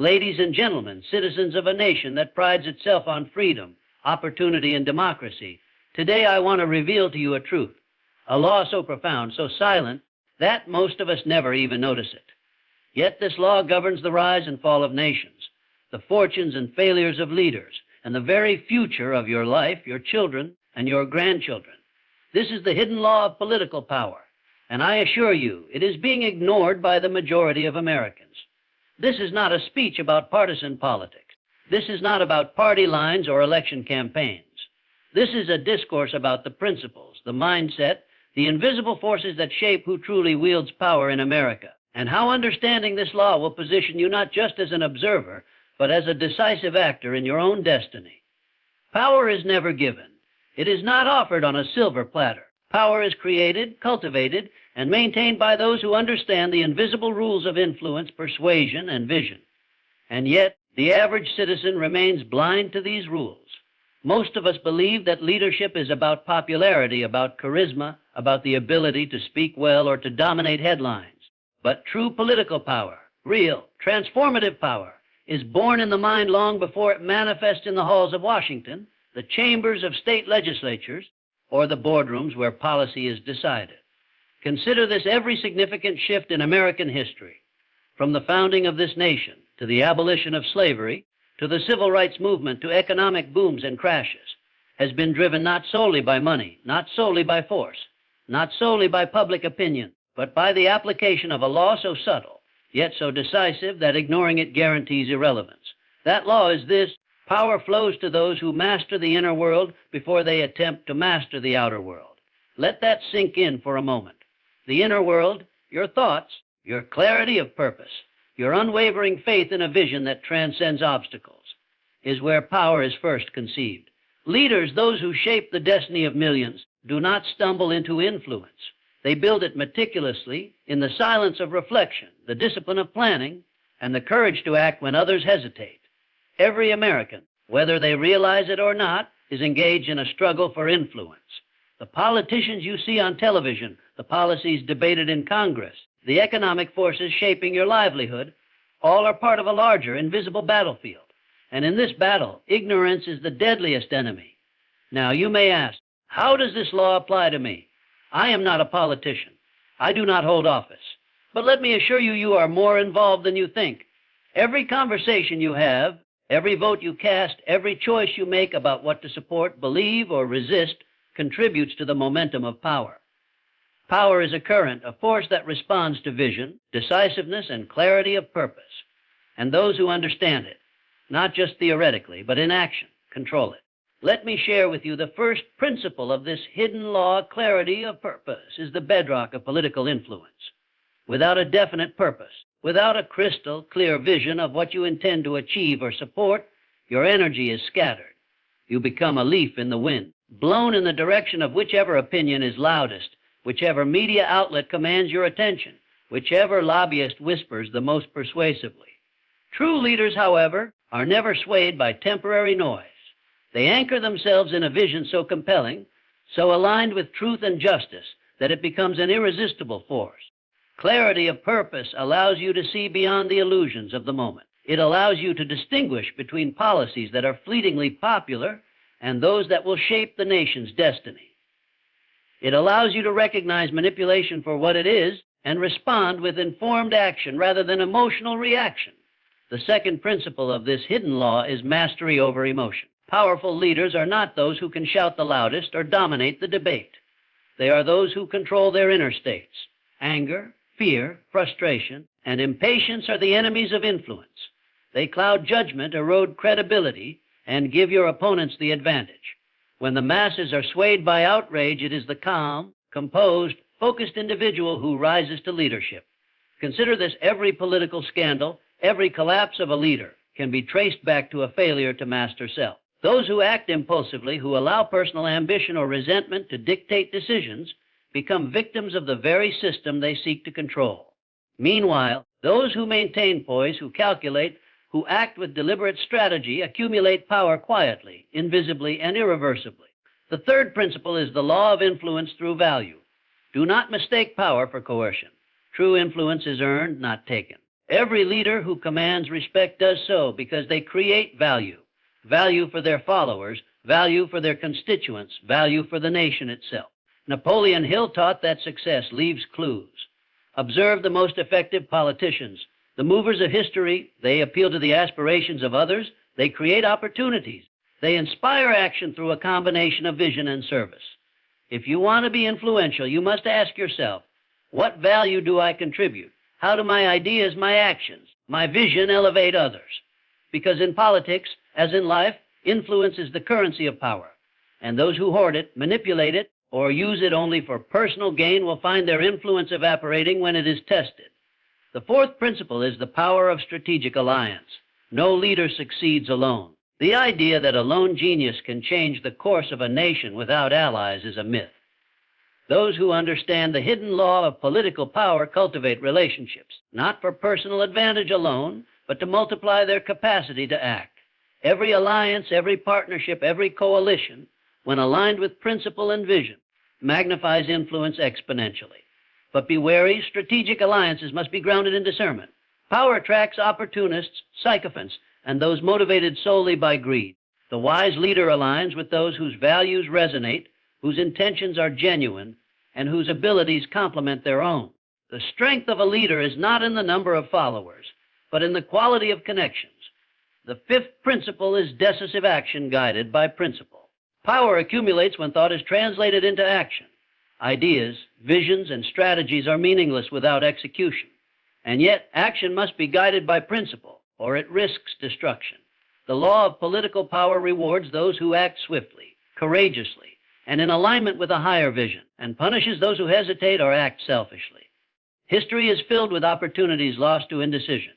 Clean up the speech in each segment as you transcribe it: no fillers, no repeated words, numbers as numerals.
Ladies and gentlemen, citizens of a nation that prides itself on freedom, opportunity, and democracy, today I want to reveal to you a truth, a law so profound, so silent, that most of us never even notice it. Yet this law governs the rise and fall of nations, the fortunes and failures of leaders, and the very future of your life, your children, and your grandchildren. This is the hidden law of political power, and I assure you it is being ignored by the majority of Americans. This is not a speech about partisan politics. This is not about party lines or election campaigns. This is a discourse about the principles, the mindset, the invisible forces that shape who truly wields power in America, and how understanding this law will position you not just as an observer, but as a decisive actor in your own destiny. Power is never given. It is not offered on a silver platter. Power is created, cultivated, and maintained by those who understand the invisible rules of influence, persuasion, and vision. And yet, the average citizen remains blind to these rules. Most of us believe that leadership is about popularity, about charisma, about the ability to speak well or to dominate headlines. But true political power, real, transformative power, is born in the mind long before it manifests in the halls of Washington, the chambers of state legislatures, or the boardrooms where policy is decided. Consider this every significant shift in American history, from the founding of this nation to the abolition of slavery, to the civil rights movement, to economic booms and crashes, has been driven not solely by money, not solely by force, not solely by public opinion, but by the application of a law so subtle, yet so decisive that ignoring it guarantees irrelevance. That law is this: power flows to those who master the inner world before they attempt to master the outer world. Let that sink in for a moment. The inner world, your thoughts, your clarity of purpose, your unwavering faith in a vision that transcends obstacles, is where power is first conceived. Leaders, those who shape the destiny of millions, do not stumble into influence. They build it meticulously in the silence of reflection, the discipline of planning, and the courage to act when others hesitate. Every American, whether they realize it or not, is engaged in a struggle for influence. The politicians you see on television, the policies debated in Congress, the economic forces shaping your livelihood, all are part of a larger, invisible battlefield. And in this battle, ignorance is the deadliest enemy. Now, you may ask, how does this law apply to me? I am not a politician. I do not hold office. But let me assure you, you are more involved than you think. Every conversation you have, every vote you cast, every choice you make about what to support, believe, or resist contributes to the momentum of power. Power is a current, a force that responds to vision, decisiveness, and clarity of purpose. And those who understand it, not just theoretically, but in action, control it. Let me share with you the first principle of this hidden law. Clarity of purpose is the bedrock of political influence. Without a definite purpose, without a crystal clear vision of what you intend to achieve or support, your energy is scattered. You become a leaf in the wind, blown in the direction of whichever opinion is loudest, whichever media outlet commands your attention, whichever lobbyist whispers the most persuasively. True leaders, however, are never swayed by temporary noise. They anchor themselves in a vision so compelling, so aligned with truth and justice, that it becomes an irresistible force. Clarity of purpose allows you to see beyond the illusions of the moment. It allows you to distinguish between policies that are fleetingly popular and those that will shape the nation's destiny. It allows you to recognize manipulation for what it is and respond with informed action rather than emotional reaction. The second principle of this hidden law is mastery over emotion. Powerful leaders are not those who can shout the loudest or dominate the debate. They are those who control their inner states. Anger, fear, frustration, and impatience are the enemies of influence. They cloud judgment, erode credibility, and give your opponents the advantage. When the masses are swayed by outrage, it is the calm, composed, focused individual who rises to leadership. Consider this: every political scandal, every collapse of a leader can be traced back to a failure to master self. Those who act impulsively, who allow personal ambition or resentment to dictate decisions, become victims of the very system they seek to control. Meanwhile, those who maintain poise, who calculate, who act with deliberate strategy, accumulate power quietly, invisibly, and irreversibly. The third principle is the law of influence through value. Do not mistake power for coercion. True influence is earned, not taken. Every leader who commands respect does so because they create value. Value for their followers, value for their constituents, value for the nation itself. Napoleon Hill taught that success leaves clues. Observe the most effective politicians. The movers of history, they appeal to the aspirations of others. They create opportunities. They inspire action through a combination of vision and service. If you want to be influential, you must ask yourself, what value do I contribute? How do my ideas, my actions, my vision elevate others? Because in politics, as in life, influence is the currency of power. And those who hoard it, manipulate it, or use it only for personal gain will find their influence evaporating when it is tested. The fourth principle is the power of strategic alliance. No leader succeeds alone. The idea that a lone genius can change the course of a nation without allies is a myth. Those who understand the hidden law of political power cultivate relationships, not for personal advantage alone, but to multiply their capacity to act. Every alliance, every partnership, every coalition, when aligned with principle and vision, magnifies influence exponentially. But be wary, strategic alliances must be grounded in discernment. Power attracts opportunists, sycophants, and those motivated solely by greed. The wise leader aligns with those whose values resonate, whose intentions are genuine, and whose abilities complement their own. The strength of a leader is not in the number of followers, but in the quality of connections. The fifth principle is decisive action guided by principle. Power accumulates when thought is translated into action. Ideas, visions, and strategies are meaningless without execution. And yet, action must be guided by principle, or it risks destruction. The law of political power rewards those who act swiftly, courageously, and in alignment with a higher vision, and punishes those who hesitate or act selfishly. History is filled with opportunities lost to indecision.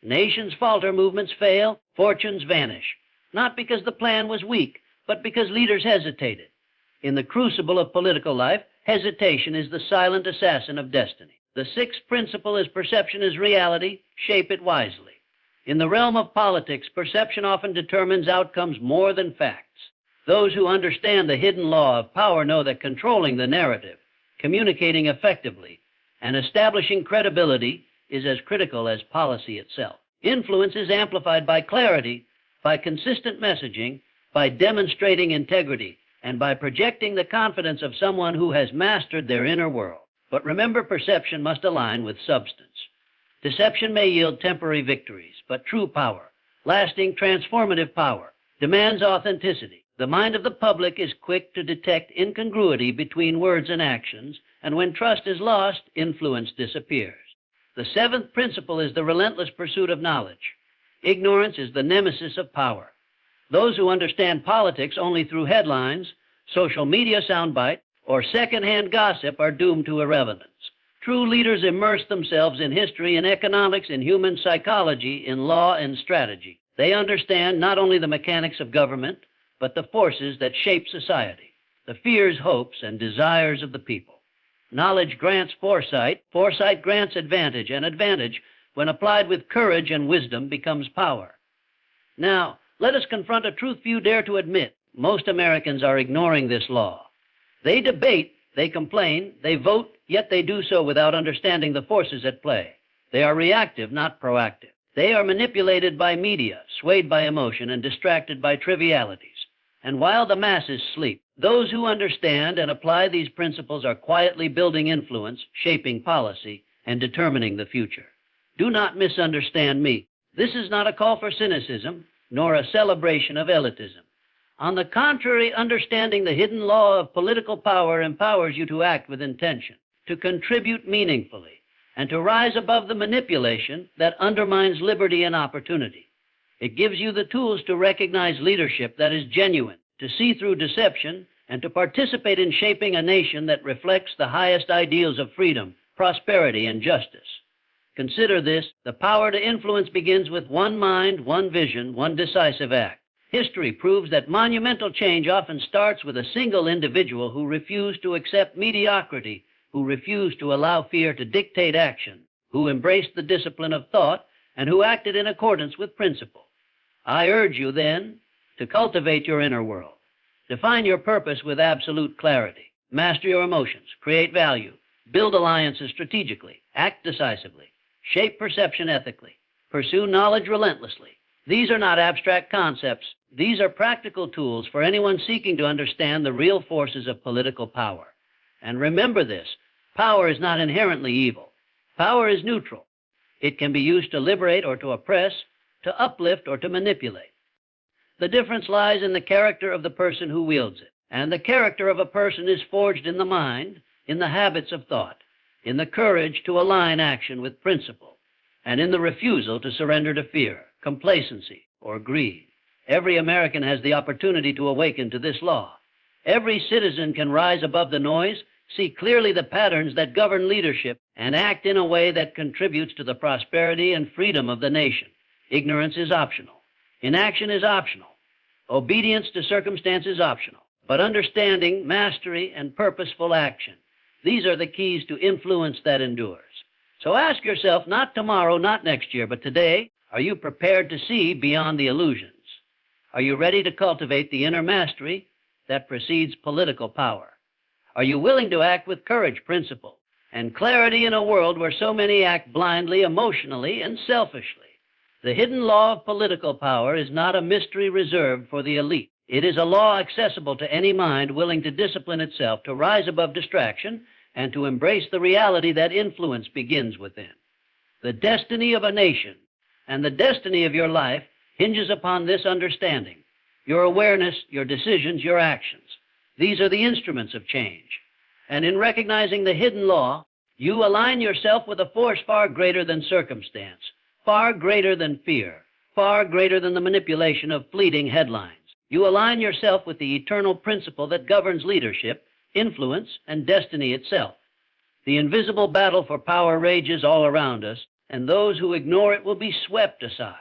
Nations falter, movements fail, fortunes vanish, not because the plan was weak, but because leaders hesitated. In the crucible of political life, hesitation is the silent assassin of destiny. The sixth principle is perception is reality, shape it wisely. In the realm of politics, perception often determines outcomes more than facts. Those who understand the hidden law of power know that controlling the narrative, communicating effectively, and establishing credibility is as critical as policy itself. Influence is amplified by clarity, by consistent messaging, by demonstrating integrity, and by projecting the confidence of someone who has mastered their inner world. But remember, perception must align with substance. Deception may yield temporary victories, but true power, lasting transformative power, demands authenticity. The mind of the public is quick to detect incongruity between words and actions, and when trust is lost, influence disappears. The seventh principle is the relentless pursuit of knowledge. Ignorance is the nemesis of power. Those who understand politics only through headlines, social media soundbite, or secondhand gossip are doomed to irrelevance. True leaders immerse themselves in history, in economics, in human psychology, in law and strategy. They understand not only the mechanics of government, but the forces that shape society, the fears, hopes, and desires of the people. Knowledge grants foresight, foresight grants advantage, and advantage, when applied with courage and wisdom, becomes power. Now, let us confront a truth few dare to admit. Most Americans are ignoring this law. They debate, they complain, they vote, yet they do so without understanding the forces at play. They are reactive, not proactive. They are manipulated by media, swayed by emotion, and distracted by trivialities. And while the masses sleep, those who understand and apply these principles are quietly building influence, shaping policy, and determining the future. Do not misunderstand me. This is not a call for cynicism, nor a celebration of elitism. On the contrary, understanding the hidden law of political power empowers you to act with intention, to contribute meaningfully, and to rise above the manipulation that undermines liberty and opportunity. It gives you the tools to recognize leadership that is genuine, to see through deception, and to participate in shaping a nation that reflects the highest ideals of freedom, prosperity, and justice. Consider this: the power to influence begins with one mind, one vision, one decisive act. History proves that monumental change often starts with a single individual who refused to accept mediocrity, who refused to allow fear to dictate action, who embraced the discipline of thought, and who acted in accordance with principle. I urge you, then, to cultivate your inner world. Define your purpose with absolute clarity. Master your emotions. Create value. Build alliances strategically. Act decisively. shape perception ethically, pursue knowledge relentlessly. These are not abstract concepts. These are practical tools for anyone seeking to understand the real forces of political power. And remember this, power is not inherently evil. Power is neutral. It can be used to liberate or to oppress, to uplift or to manipulate. The difference lies in the character of the person who wields it. And the character of a person is forged in the mind, in the habits of thought, in the courage to align action with principle, and in the refusal to surrender to fear, complacency, or greed. Every American has the opportunity to awaken to this law. Every citizen can rise above the noise, see clearly the patterns that govern leadership, and act in a way that contributes to the prosperity and freedom of the nation. Ignorance is optional. Inaction is optional. Obedience to circumstance is optional. But understanding, mastery, and purposeful action, these are the keys to influence that endures. So ask yourself, not tomorrow, not next year, but today, are you prepared to see beyond the illusions? Are you ready to cultivate the inner mastery that precedes political power? Are you willing to act with courage, principle, and clarity in a world where so many act blindly, emotionally, and selfishly? The hidden law of political power is not a mystery reserved for the elite. It is a law accessible to any mind willing to discipline itself, to rise above distraction, and to embrace the reality that influence begins within. The destiny of a nation and the destiny of your life hinges upon this understanding. Your awareness, your decisions, your actions. These are the instruments of change. And in recognizing the hidden law, you align yourself with a force far greater than circumstance, far greater than fear, far greater than the manipulation of fleeting headlines. You align yourself with the eternal principle that governs leadership, influence, and destiny itself. The invisible battle for power rages all around us, and those who ignore it will be swept aside.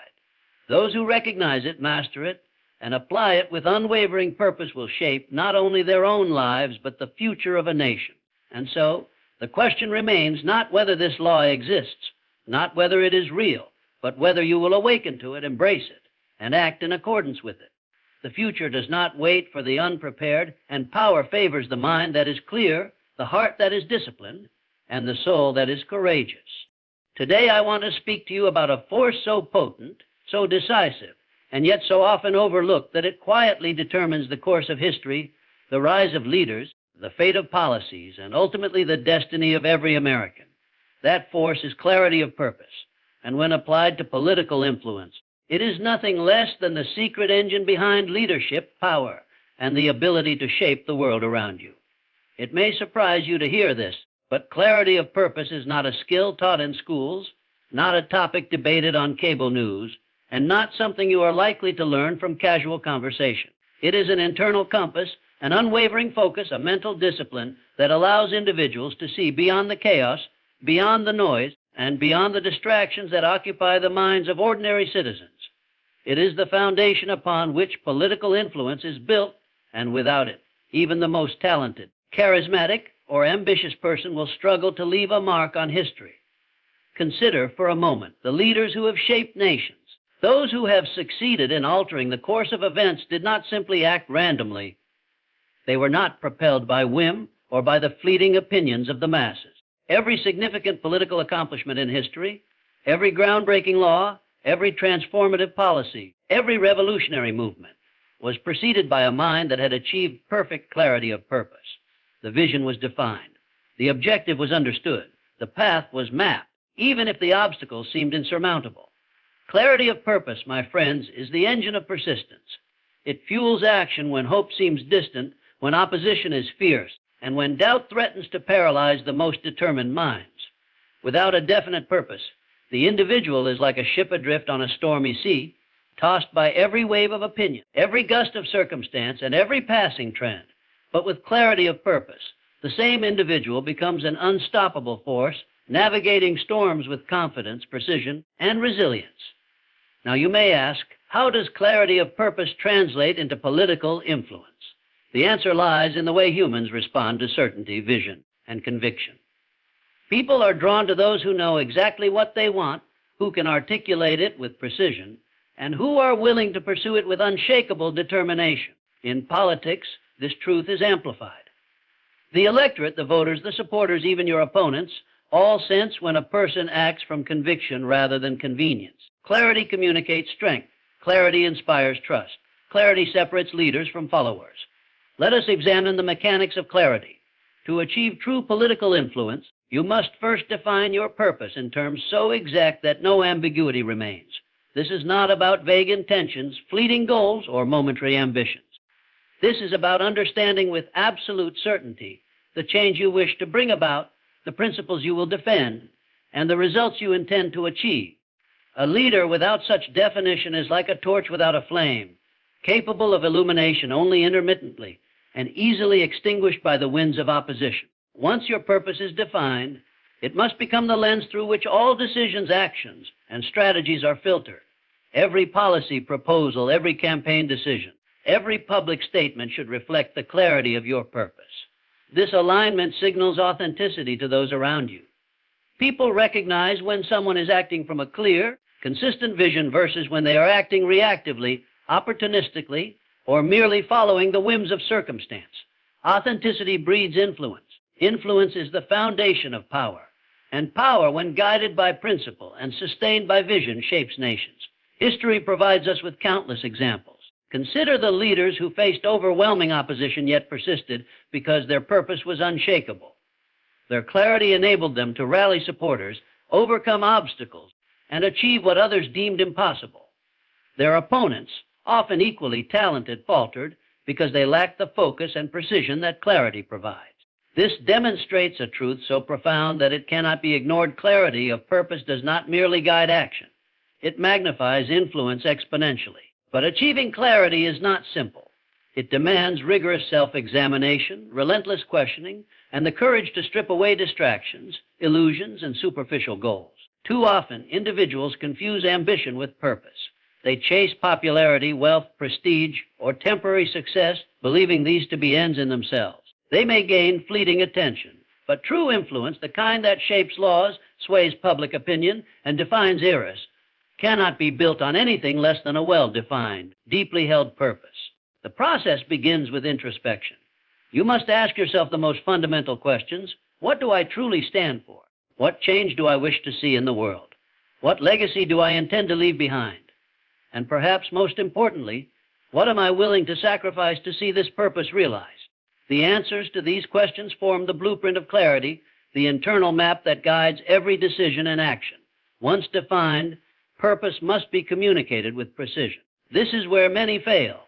Those who recognize it, master it, and apply it with unwavering purpose will shape not only their own lives, but the future of a nation. And so, the question remains not whether this law exists, not whether it is real, but whether you will awaken to it, embrace it, and act in accordance with it. The future does not wait for the unprepared, and power favors the mind that is clear, the heart that is disciplined, and the soul that is courageous. Today I want to speak to you about a force so potent, so decisive, and yet so often overlooked that it quietly determines the course of history, the rise of leaders, the fate of policies, and ultimately the destiny of every American. That force is clarity of purpose, and when applied to political influence, it is nothing less than the secret engine behind leadership, power, and the ability to shape the world around you. It may surprise you to hear this, but clarity of purpose is not a skill taught in schools, not a topic debated on cable news, and not something you are likely to learn from casual conversation. It is an internal compass, an unwavering focus, a mental discipline that allows individuals to see beyond the chaos, beyond the noise, and beyond the distractions that occupy the minds of ordinary citizens. It is the foundation upon which political influence is built, and without it, even the most talented, charismatic, or ambitious person will struggle to leave a mark on history. Consider for a moment the leaders who have shaped nations. Those who have succeeded in altering the course of events did not simply act randomly. They were not propelled by whim or by the fleeting opinions of the masses. Every significant political accomplishment in history, every groundbreaking law, every transformative policy, every revolutionary movement was preceded by a mind that had achieved perfect clarity of purpose. The vision was defined. The objective was understood. The path was mapped, even if the obstacles seemed insurmountable. Clarity of purpose, my friends, is the engine of persistence. It fuels action when hope seems distant, when opposition is fierce, and when doubt threatens to paralyze the most determined minds. Without a definite purpose, the individual is like a ship adrift on a stormy sea, tossed by every wave of opinion, every gust of circumstance, and every passing trend. But with clarity of purpose, the same individual becomes an unstoppable force, navigating storms with confidence, precision, and resilience. Now you may ask, how does clarity of purpose translate into political influence? The answer lies in the way humans respond to certainty, vision, and conviction. People are drawn to those who know exactly what they want, who can articulate it with precision, and who are willing to pursue it with unshakable determination. In politics, this truth is amplified. The electorate, the voters, the supporters, even your opponents, All sense when a person acts from conviction rather than convenience. Clarity communicates strength. Clarity inspires trust. Clarity separates leaders from followers. Let us examine the mechanics of clarity. To achieve true political influence, you must first define your purpose in terms so exact that no ambiguity remains. This is not about vague intentions, fleeting goals, or momentary ambitions. This is about understanding with absolute certainty the change you wish to bring about, the principles you will defend, and the results you intend to achieve. A leader without such definition is like a torch without a flame, capable of illumination only intermittently and easily extinguished by the winds of opposition. Once your purpose is defined, it must become the lens through which all decisions, actions, and strategies are filtered. Every policy proposal, every campaign decision, every public statement should reflect the clarity of your purpose. This alignment signals authenticity to those around you. People recognize when someone is acting from a clear, consistent vision versus when they are acting reactively, opportunistically, or merely following the whims of circumstance. Authenticity breeds influence. Influence is the foundation of power. And power, when guided by principle and sustained by vision, shapes nations. History provides us with countless examples. Consider the leaders who faced overwhelming opposition yet persisted because their purpose was unshakable. Their clarity enabled them to rally supporters, overcome obstacles, and achieve what others deemed impossible. Their opponents, often equally talented, faltered because they lacked the focus and precision that clarity provides. This demonstrates a truth so profound that it cannot be ignored. Clarity of purpose does not merely guide action. It magnifies influence exponentially. But achieving clarity is not simple. It demands rigorous self-examination, relentless questioning, and the courage to strip away distractions, illusions, and superficial goals. Too often, individuals confuse ambition with purpose. They chase popularity, wealth, prestige, or temporary success, believing these to be ends in themselves. They may gain fleeting attention, but true influence, the kind that shapes laws, sways public opinion, and defines eras, cannot be built on anything less than a well-defined, deeply held purpose. The process begins with introspection. You must ask yourself the most fundamental questions. What do I truly stand for? What change do I wish to see in the world? What legacy do I intend to leave behind? And perhaps most importantly, what am I willing to sacrifice to see this purpose realized? The answers to these questions form the blueprint of clarity, the internal map that guides every decision and action. Once defined, purpose must be communicated with precision. This is where many fail.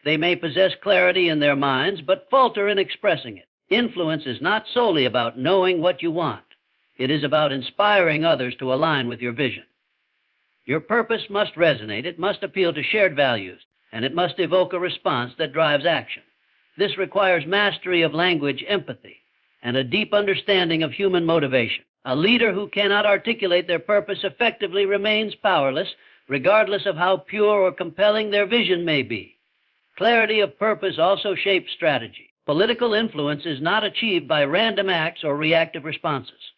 They may possess clarity in their minds, but falter in expressing it. Influence is not solely about knowing what you want. It is about inspiring others to align with your vision. Your purpose must resonate, it must appeal to shared values, and it must evoke a response that drives action. This requires mastery of language, empathy, and a deep understanding of human motivation. A leader who cannot articulate their purpose effectively remains powerless, regardless of how pure or compelling their vision may be. Clarity of purpose also shapes strategy. Political influence is not achieved by random acts or reactive responses.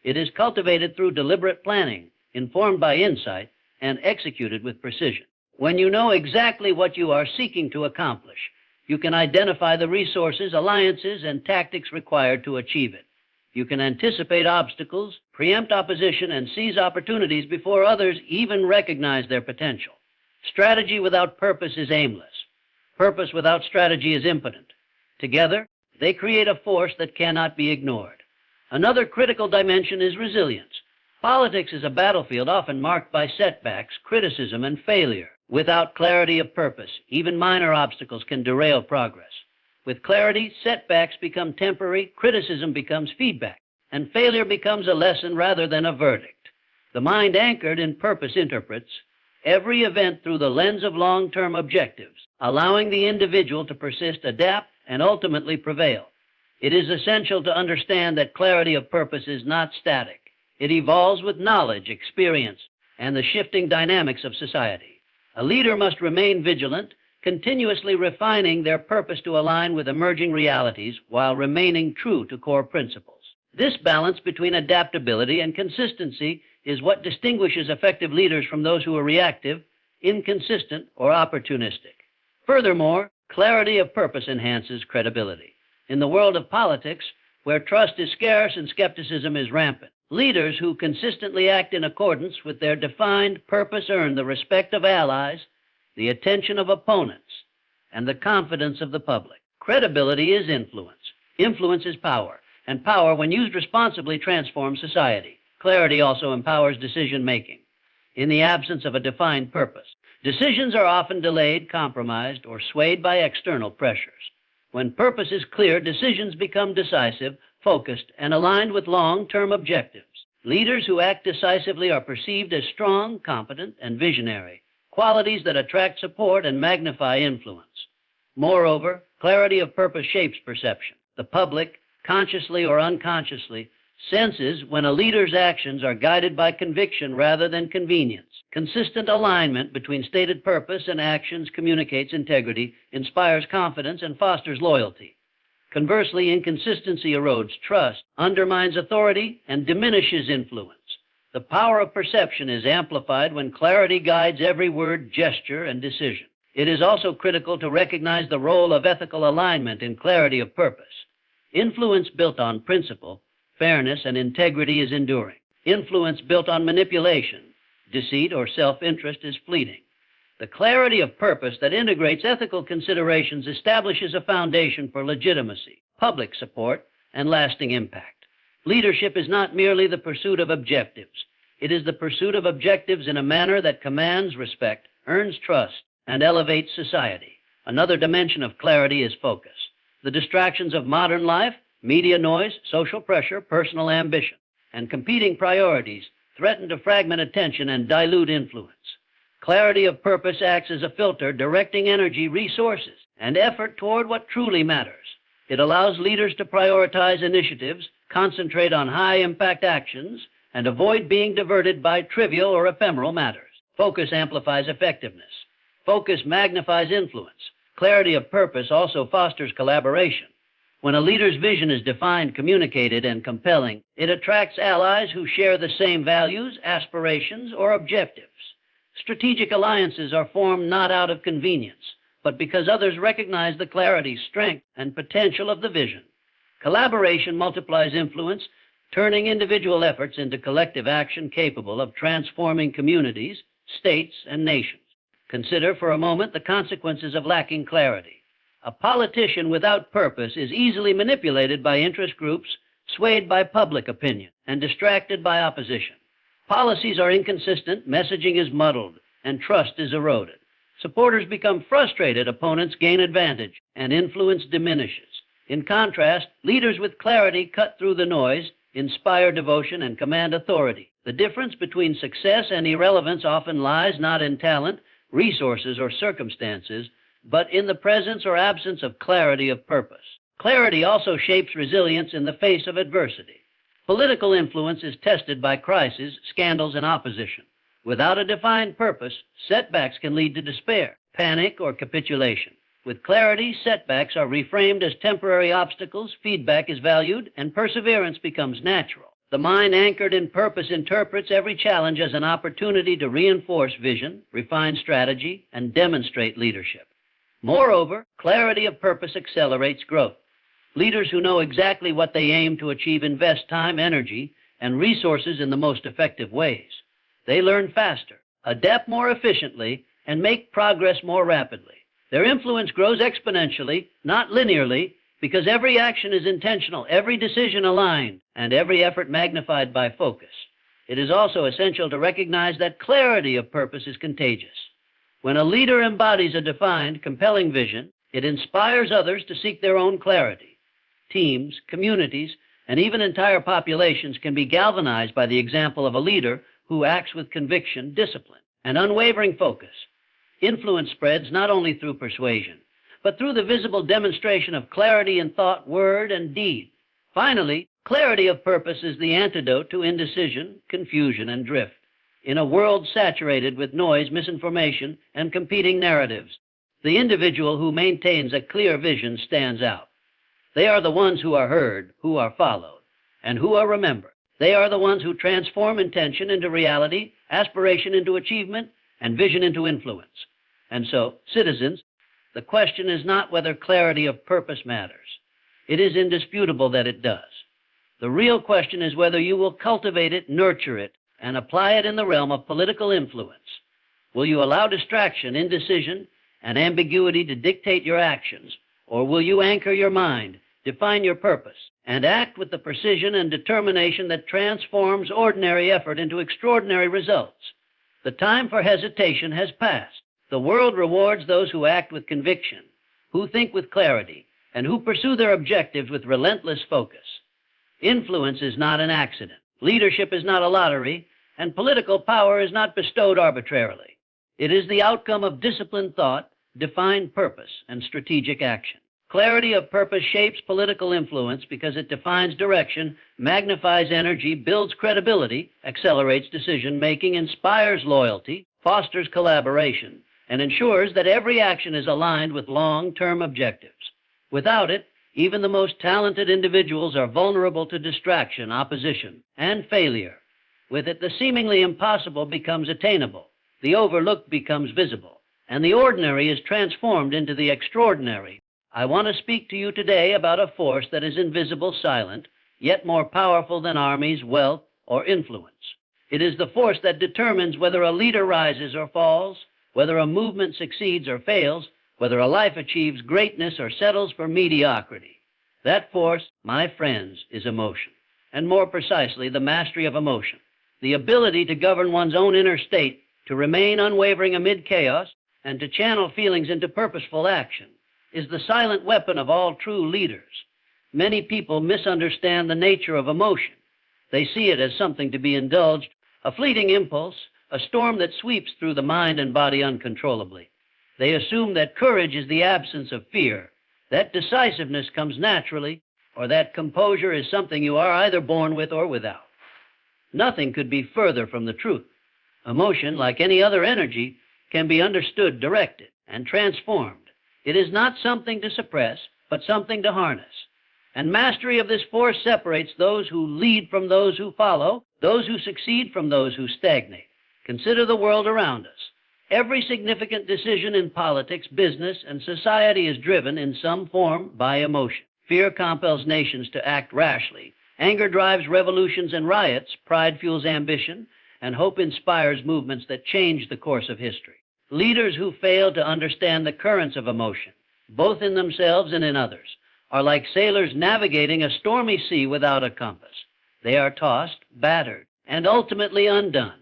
It is cultivated through deliberate planning, informed by insight, and executed with precision. When you know exactly what you are seeking to accomplish, you can identify the resources, alliances, and tactics required to achieve it. You can anticipate obstacles, preempt opposition, and seize opportunities before others even recognize their potential. Strategy without purpose is aimless. Purpose without strategy is impotent. Together, they create a force that cannot be ignored. Another critical dimension is resilience. Politics is a battlefield often marked by setbacks, criticism, and failure. Without clarity of purpose, even minor obstacles can derail progress. With clarity, setbacks become temporary, criticism becomes feedback, and failure becomes a lesson rather than a verdict. The mind anchored in purpose interprets every event through the lens of long-term objectives, allowing the individual to persist, adapt, and ultimately prevail. It is essential to understand that clarity of purpose is not static. It evolves with knowledge, experience, and the shifting dynamics of society. A leader must remain vigilant, continuously refining their purpose to align with emerging realities while remaining true to core principles. This balance between adaptability and consistency is what distinguishes effective leaders from those who are reactive, inconsistent, or opportunistic. Furthermore, clarity of purpose enhances credibility. In the world of politics, where trust is scarce and skepticism is rampant, Leaders who consistently act in accordance with their defined purpose earn the respect of allies, the attention of opponents, and the confidence of the public. Credibility is influence. Influence is power, and power, when used responsibly, transforms society. Clarity also empowers decision-making. In the absence of a defined purpose, decisions are often delayed, compromised, or swayed by external pressures. When purpose is clear, decisions become decisive, focused, and aligned with long-term objectives. Leaders who act decisively are perceived as strong, competent, and visionary, qualities that attract support and magnify influence. Moreover, clarity of purpose shapes perception. The public, consciously or unconsciously, senses when a leader's actions are guided by conviction rather than convenience. Consistent alignment between stated purpose and actions communicates integrity, inspires confidence, and fosters loyalty. Conversely, inconsistency erodes trust, undermines authority, and diminishes influence. The power of perception is amplified when clarity guides every word, gesture, and decision. It is also critical to recognize the role of ethical alignment in clarity of purpose. Influence built on principle, fairness, and integrity is enduring. Influence built on manipulation, deceit, or self-interest is fleeting. The clarity of purpose that integrates ethical considerations establishes a foundation for legitimacy, public support, and lasting impact. Leadership is not merely the pursuit of objectives. It is the pursuit of objectives in a manner that commands respect, earns trust, and elevates society. Another dimension of clarity is focus. The distractions of modern life, media noise, social pressure, personal ambition, and competing priorities threaten to fragment attention and dilute influence. Clarity of purpose acts as a filter, directing energy, resources, and effort toward what truly matters. It allows leaders to prioritize initiatives, concentrate on high-impact actions, and avoid being diverted by trivial or ephemeral matters. Focus amplifies effectiveness. Focus magnifies influence. Clarity of purpose also fosters collaboration. When a leader's vision is defined, communicated, and compelling, it attracts allies who share the same values, aspirations, or objectives. Strategic alliances are formed not out of convenience, but because others recognize the clarity, strength, and potential of the vision. Collaboration multiplies influence, turning individual efforts into collective action capable of transforming communities, states, and nations. Consider for a moment the consequences of lacking clarity. A politician without purpose is easily manipulated by interest groups, swayed by public opinion, and distracted by opposition. Policies are inconsistent, messaging is muddled, and trust is eroded. Supporters become frustrated, opponents gain advantage, and influence diminishes. In contrast, leaders with clarity cut through the noise, inspire devotion, and command authority. The difference between success and irrelevance often lies not in talent, resources, or circumstances, but in the presence or absence of clarity of purpose. Clarity also shapes resilience in the face of adversity. Political influence is tested by crises, scandals, and opposition. Without a defined purpose, setbacks can lead to despair, panic, or capitulation. With clarity, setbacks are reframed as temporary obstacles, feedback is valued, and perseverance becomes natural. The mind anchored in purpose interprets every challenge as an opportunity to reinforce vision, refine strategy, and demonstrate leadership. Moreover, clarity of purpose accelerates growth. Leaders who know exactly what they aim to achieve invest time, energy, and resources in the most effective ways. They learn faster, adapt more efficiently, and make progress more rapidly. Their influence grows exponentially, not linearly, because every action is intentional, every decision aligned, and every effort magnified by focus. It is also essential to recognize that clarity of purpose is contagious. When a leader embodies a defined, compelling vision, it inspires others to seek their own clarity. Teams, communities, and even entire populations can be galvanized by the example of a leader who acts with conviction, discipline, and unwavering focus. Influence spreads not only through persuasion, but through the visible demonstration of clarity in thought, word, and deed. Finally, clarity of purpose is the antidote to indecision, confusion, and drift. In a world saturated with noise, misinformation, and competing narratives, the individual who maintains a clear vision stands out. They are the ones who are heard, who are followed, and who are remembered. They are the ones who transform intention into reality, aspiration into achievement, and vision into influence. And so, citizens, the question is not whether clarity of purpose matters. It is indisputable that it does. The real question is whether you will cultivate it, nurture it, and apply it in the realm of political influence. Will you allow distraction, indecision, and ambiguity to dictate your actions, or will you anchor your mind, define your purpose, and act with the precision and determination that transforms ordinary effort into extraordinary results? The time for hesitation has passed. The world rewards those who act with conviction, who think with clarity, and who pursue their objectives with relentless focus. Influence is not an accident. Leadership is not a lottery, and political power is not bestowed arbitrarily. It is the outcome of disciplined thought, defined purpose, and strategic action. Clarity of purpose shapes political influence because it defines direction, magnifies energy, builds credibility, accelerates decision-making, inspires loyalty, fosters collaboration, and ensures that every action is aligned with long-term objectives. Without it, even the most talented individuals are vulnerable to distraction, opposition, and failure. With it, the seemingly impossible becomes attainable, the overlooked becomes visible, and the ordinary is transformed into the extraordinary. I want to speak to you today about a force that is invisible, silent, yet more powerful than armies, wealth, or influence. It is the force that determines whether a leader rises or falls, whether a movement succeeds or fails, whether a life achieves greatness or settles for mediocrity. That force, my friends, is emotion, and more precisely, the mastery of emotion, the ability to govern one's own inner state, to remain unwavering amid chaos, and to channel feelings into purposeful action, is the silent weapon of all true leaders. Many people misunderstand the nature of emotion. They see it as something to be indulged, a fleeting impulse, a storm that sweeps through the mind and body uncontrollably. They assume that courage is the absence of fear, that decisiveness comes naturally, or that composure is something you are either born with or without. Nothing could be further from the truth. Emotion, like any other energy, can be understood, directed, and transformed. It is not something to suppress, but something to harness. And mastery of this force separates those who lead from those who follow, those who succeed from those who stagnate. Consider the world around us. Every significant decision in politics, business, and society is driven in some form by emotion. Fear compels nations to act rashly. Anger drives revolutions and riots. Pride fuels ambition, and hope inspires movements that change the course of history. Leaders who fail to understand the currents of emotion, both in themselves and in others, are like sailors navigating a stormy sea without a compass. They are tossed, battered, and ultimately undone.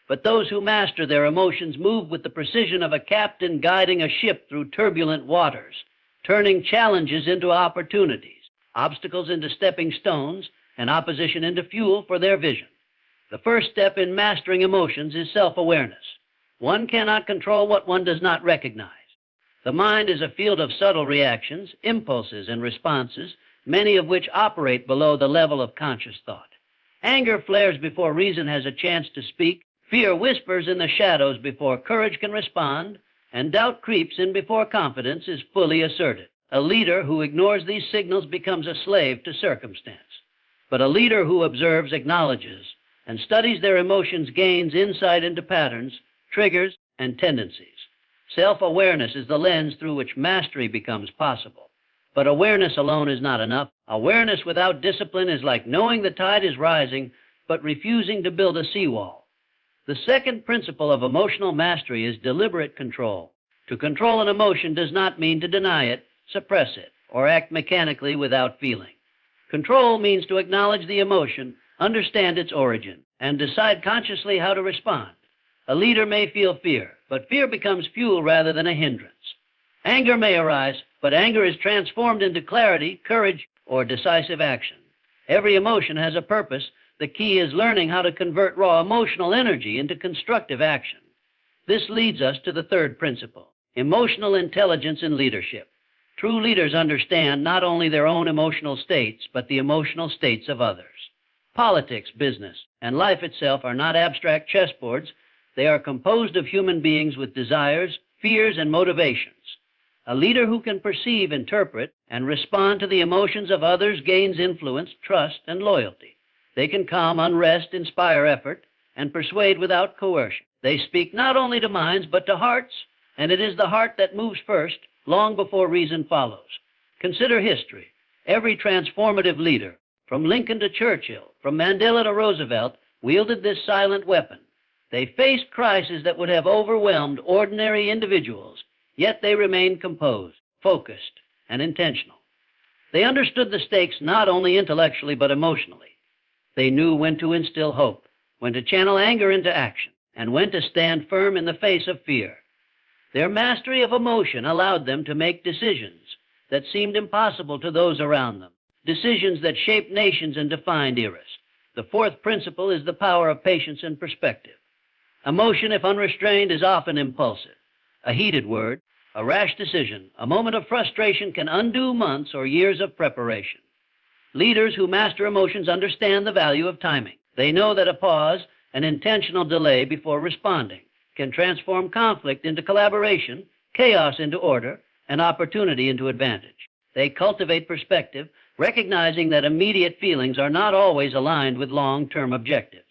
But those who master their emotions move with the precision of a captain guiding a ship through turbulent waters, turning challenges into opportunities, obstacles into stepping stones, and opposition into fuel for their vision. The first step in mastering emotions is self-awareness. One cannot control what one does not recognize. The mind is a field of subtle reactions, impulses, and responses, many of which operate below the level of conscious thought. Anger flares before reason has a chance to speak. Fear whispers in the shadows before courage can respond, and doubt creeps in before confidence is fully asserted. A leader who ignores these signals becomes a slave to circumstance. But a leader who observes, acknowledges, and studies their emotions gains insight into patterns, triggers, and tendencies. Self-awareness is the lens through which mastery becomes possible. But awareness alone is not enough. Awareness without discipline is like knowing the tide is rising, but refusing to build a seawall. The second principle of emotional mastery is deliberate control. To control an emotion does not mean to deny it, suppress it, or act mechanically without feeling. Control means to acknowledge the emotion, understand its origin, and decide consciously how to respond. A leader may feel fear, but fear becomes fuel rather than a hindrance. Anger may arise, but anger is transformed into clarity, courage, or decisive action. Every emotion has a purpose. The key is learning how to convert raw emotional energy into constructive action. This leads us to the third principle, emotional intelligence in leadership. True leaders understand not only their own emotional states, but the emotional states of others. Politics, business, and life itself are not abstract chessboards. They are composed of human beings with desires, fears, and motivations. A leader who can perceive, interpret, and respond to the emotions of others gains influence, trust, and loyalty. They can calm unrest, inspire effort, and persuade without coercion. They speak not only to minds, but to hearts, and it is the heart that moves first, long before reason follows. Consider history. Every transformative leader, from Lincoln to Churchill, from Mandela to Roosevelt, wielded this silent weapon. They faced crises that would have overwhelmed ordinary individuals, yet they remained composed, focused, and intentional. They understood the stakes not only intellectually but emotionally. They knew when to instill hope, when to channel anger into action, and when to stand firm in the face of fear. Their mastery of emotion allowed them to make decisions that seemed impossible to those around them, decisions that shaped nations and defined eras. The fourth principle is the power of patience and perspective. Emotion, if unrestrained, is often impulsive. A heated word, a rash decision, a moment of frustration can undo months or years of preparation. Leaders who master emotions understand the value of timing. They know that a pause, an intentional delay before responding, can transform conflict into collaboration, chaos into order, and opportunity into advantage. They cultivate perspective, recognizing that immediate feelings are not always aligned with long-term objectives.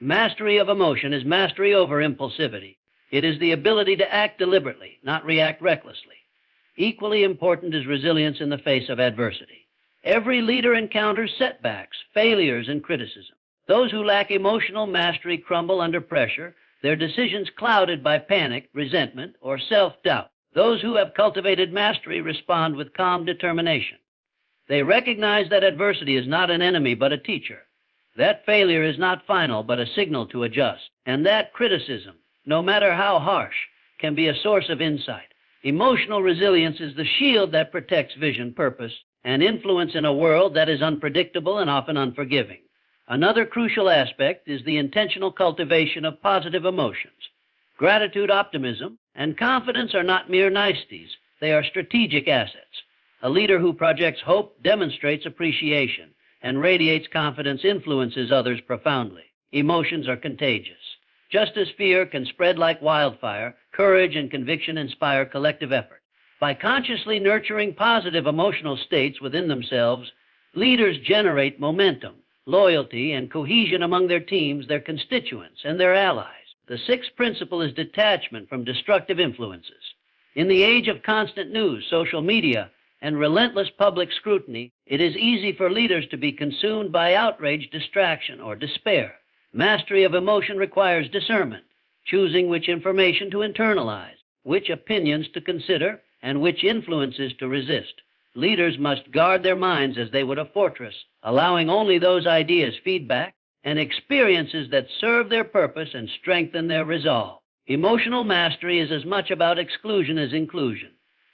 Mastery of emotion is mastery over impulsivity. It is the ability to act deliberately, not react recklessly. Equally important is resilience in the face of adversity. Every leader encounters setbacks, failures, and criticism. Those who lack emotional mastery crumble under pressure, their decisions clouded by panic, resentment, or self-doubt. Those who have cultivated mastery respond with calm determination. They recognize that adversity is not an enemy but a teacher, that failure is not final but a signal to adjust, and that criticism, no matter how harsh, can be a source of insight. Emotional resilience is the shield that protects vision, purpose, and influence in a world that is unpredictable and often unforgiving. Another crucial aspect is the intentional cultivation of positive emotions. Gratitude, optimism, and confidence are not mere niceties. They are strategic assets. A leader who projects hope demonstrates appreciation, and radiates confidence influences others profoundly. Emotions are contagious. Just as fear can spread like wildfire, courage and conviction inspire collective effort. By consciously nurturing positive emotional states within themselves, leaders generate momentum, loyalty, and cohesion among their teams, their constituents, and their allies. The sixth principle is detachment from destructive influences. In the age of constant news, social media, and relentless public scrutiny, it is easy for leaders to be consumed by outrage, distraction, or despair. Mastery of emotion requires discernment, choosing which information to internalize, which opinions to consider, and which influences to resist. Leaders must guard their minds as they would a fortress, allowing only those ideas, feedback, and experiences that serve their purpose and strengthen their resolve. Emotional mastery is as much about exclusion as inclusion.